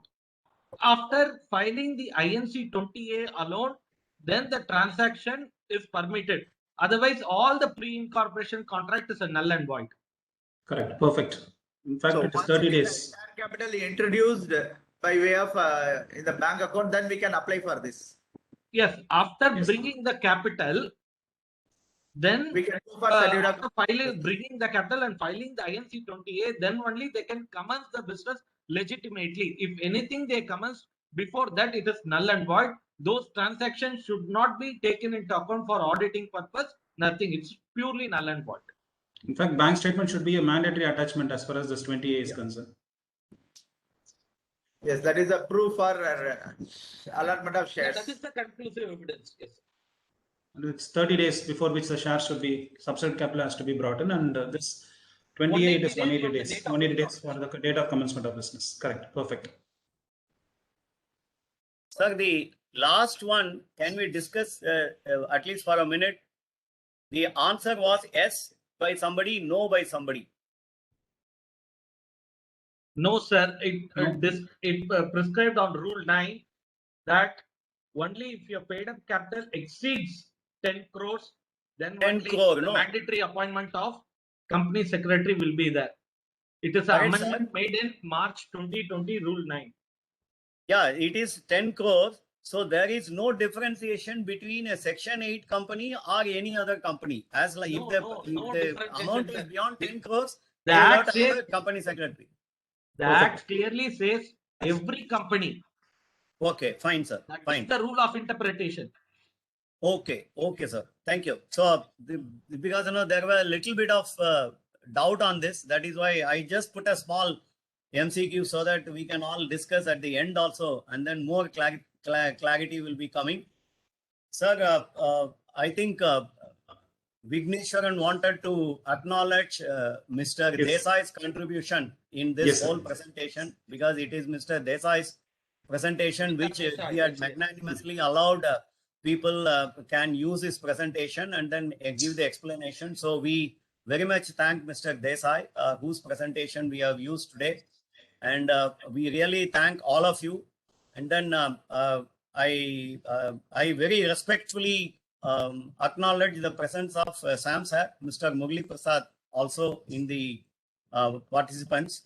After filing the INC 20A alone, then the transaction is permitted. Otherwise, all the pre-incorporation contract is a null and void. Correct. Perfect. In fact, So it is once 30 it is days. share capital introduced by way of in the bank account, then we can apply for this. Yes, after bringing the capital, then We can go for certificate after of filing, bringing the capital and filing the INC 20A, then only they can commence the business legitimately. If anything they commence before that, it is null and void. Those transactions should not be taken into account for auditing purpose. Nothing. It's purely null and void. In fact, bank statement should be a mandatory attachment as far as this 20A is concerned. Yes, that is a proof for allotment of Yeah, shares. that is the conclusive evidence. Yes. And it's 30 days before which the shares should be, substitute capital has to be brought in, and this 28 is 180 days. 180 days for the date of commencement of business. Correct. Perfect. Sir, the last one, can we discuss at least for a minute? The answer was yes by somebody, no by somebody. No, sir. No. It prescribed on Rule 9 that only if your paid up capital exceeds 10 crores, then 10 only crore, the no. mandatory appointment of company secretary will be there. It is an Correct, sir. amendment made in March 2020, Rule 9. Yeah, it is 10 crores. So there is no differentiation between a Section 8 company or any other company. As like No, if the, no, if no the differentiation, amount sir. is beyond 10 crores, The they will Act have to have says, a company secretary. the Perfect. Act clearly says every company. Okay, fine, sir. That is Fine. the rule of interpretation. Okay, okay, sir. Thank you. So, because there were a little bit of doubt on this, that is why I just put a small MCQ so that we can all discuss at the end also, and then more clarity will be coming. Sir, I think Vigneshwaran wanted to acknowledge Mr. Yes. Desai's contribution in this Yes, sir. whole presentation, because it is Mr. Desai's presentation which he had magnanimously allowed people can use his presentation and then give the explanation. So we very much thank Mr. Desai, whose presentation we have used today. And we really thank all of you. And then I very respectfully acknowledge the presence of Sam sir, Mr. Murli Prasad, also in the participants.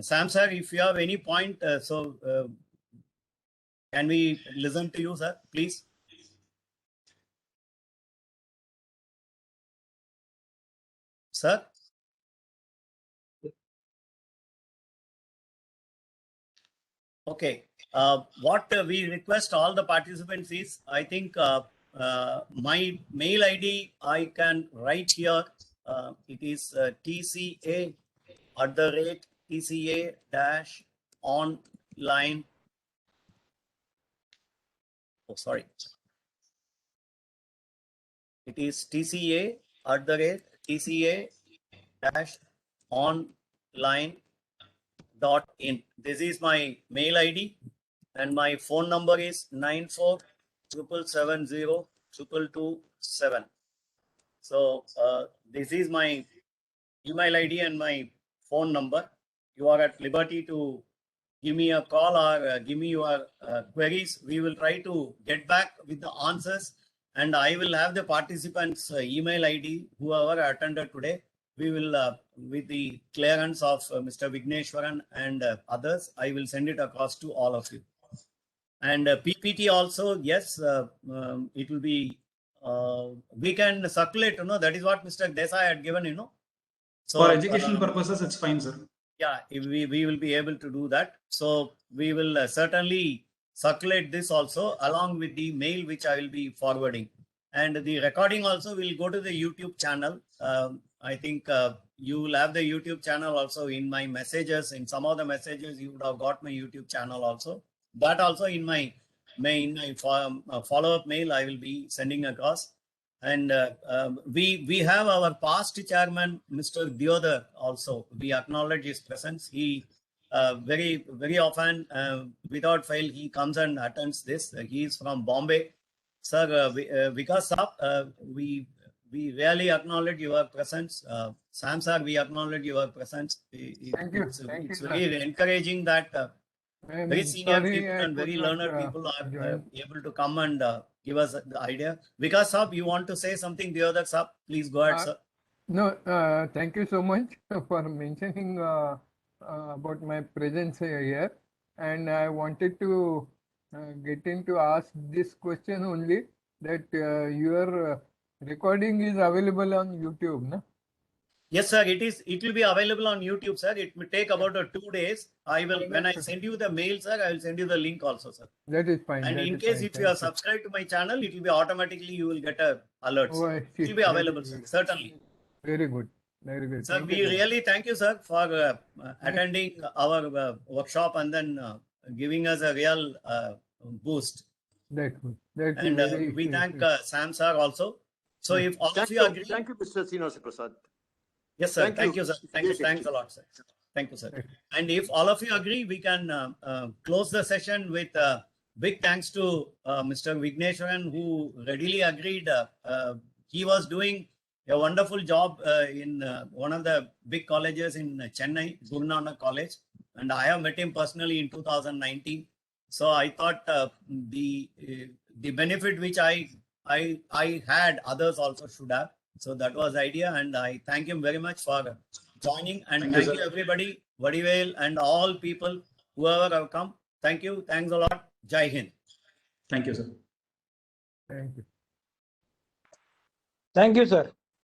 Sam sir, if you have any point, can we listen to you, sir, please? Sir? Okay. What we request all the participants is, I think my mail ID I can write here. It is TCA@TCA-online. Oh, sorry. It is TCA@TCA-online.in. This is my mail ID, and my phone number is 9477702227. So this is my email ID and my phone number. You are at liberty to give me a call or give me your queries. We will try to get back with the answers, and I will have the participants' email ID, whoever attended today. We will, with the clearance of Mr. Vigneshwaran and others, I will send it across to all of you. And PPT also, yes, it will be, we can circulate, that is what Mr. Desai had given, So, for educational purposes, it's fine, sir. Yeah, we will be able to do that. So we will certainly circulate this also along with the mail which I will be forwarding. And the recording also will go to the YouTube channel. I think you will have the YouTube channel also in my messages. In some of the messages, you would have got my YouTube channel also. That also in my follow-up mail, I will be sending across. And we have our past chairman, Mr. Diodar, also. We acknowledge his presence. He very often, without fail, he comes and attends this. He is from Bombay. Sir, Vikas Saab, we really acknowledge your presence. Sam sir, we acknowledge your presence. Thank you. It's very encouraging that very senior people and very learned people are able to come and give us the idea. Vikas Saab, you want to say something? The other Saab, please go ahead, sir. No, thank you so much for mentioning about my presence here. And I wanted to getting to ask this question only, that your recording is available on YouTube, no? Yes, sir. It is. It will be available on YouTube, sir. It will take about 2 days. I will, when I send you the mail, sir, I will send you the link also, sir. That is fine. And that in is case fine. if you are Thank subscribed to my channel, it will be automatically, you will get a alerts. Oh, I It see. will be That available, is sir. good. Certainly. Very good. Very good. Sir, Thank we you so much. really thank you, sir, for attending our workshop and then giving us a real boost. That's good. That's And very we thank Sam, sir, also. So if all of you agree. Thank you, Mr. Srinivasa Prasad. Yes, sir. Thank you, sir. Thank you. Great Thanks a lot, sir. Thank you, sir. And if all of you agree, we can close the session with big thanks to Mr. Vigneshwaran, who readily agreed. He was doing a wonderful job in one of the big colleges in Chennai, Guru Nanak College. And I have met him personally in 2019. So I thought the benefit which I had, others also should have. So that was the idea, and I thank him very much for joining. And thank you everybody, Vadivel and all people, whoever have come. Thank you. Thanks a lot. Jai Hind. Thank you, sir. Thank you. Thank you, sir.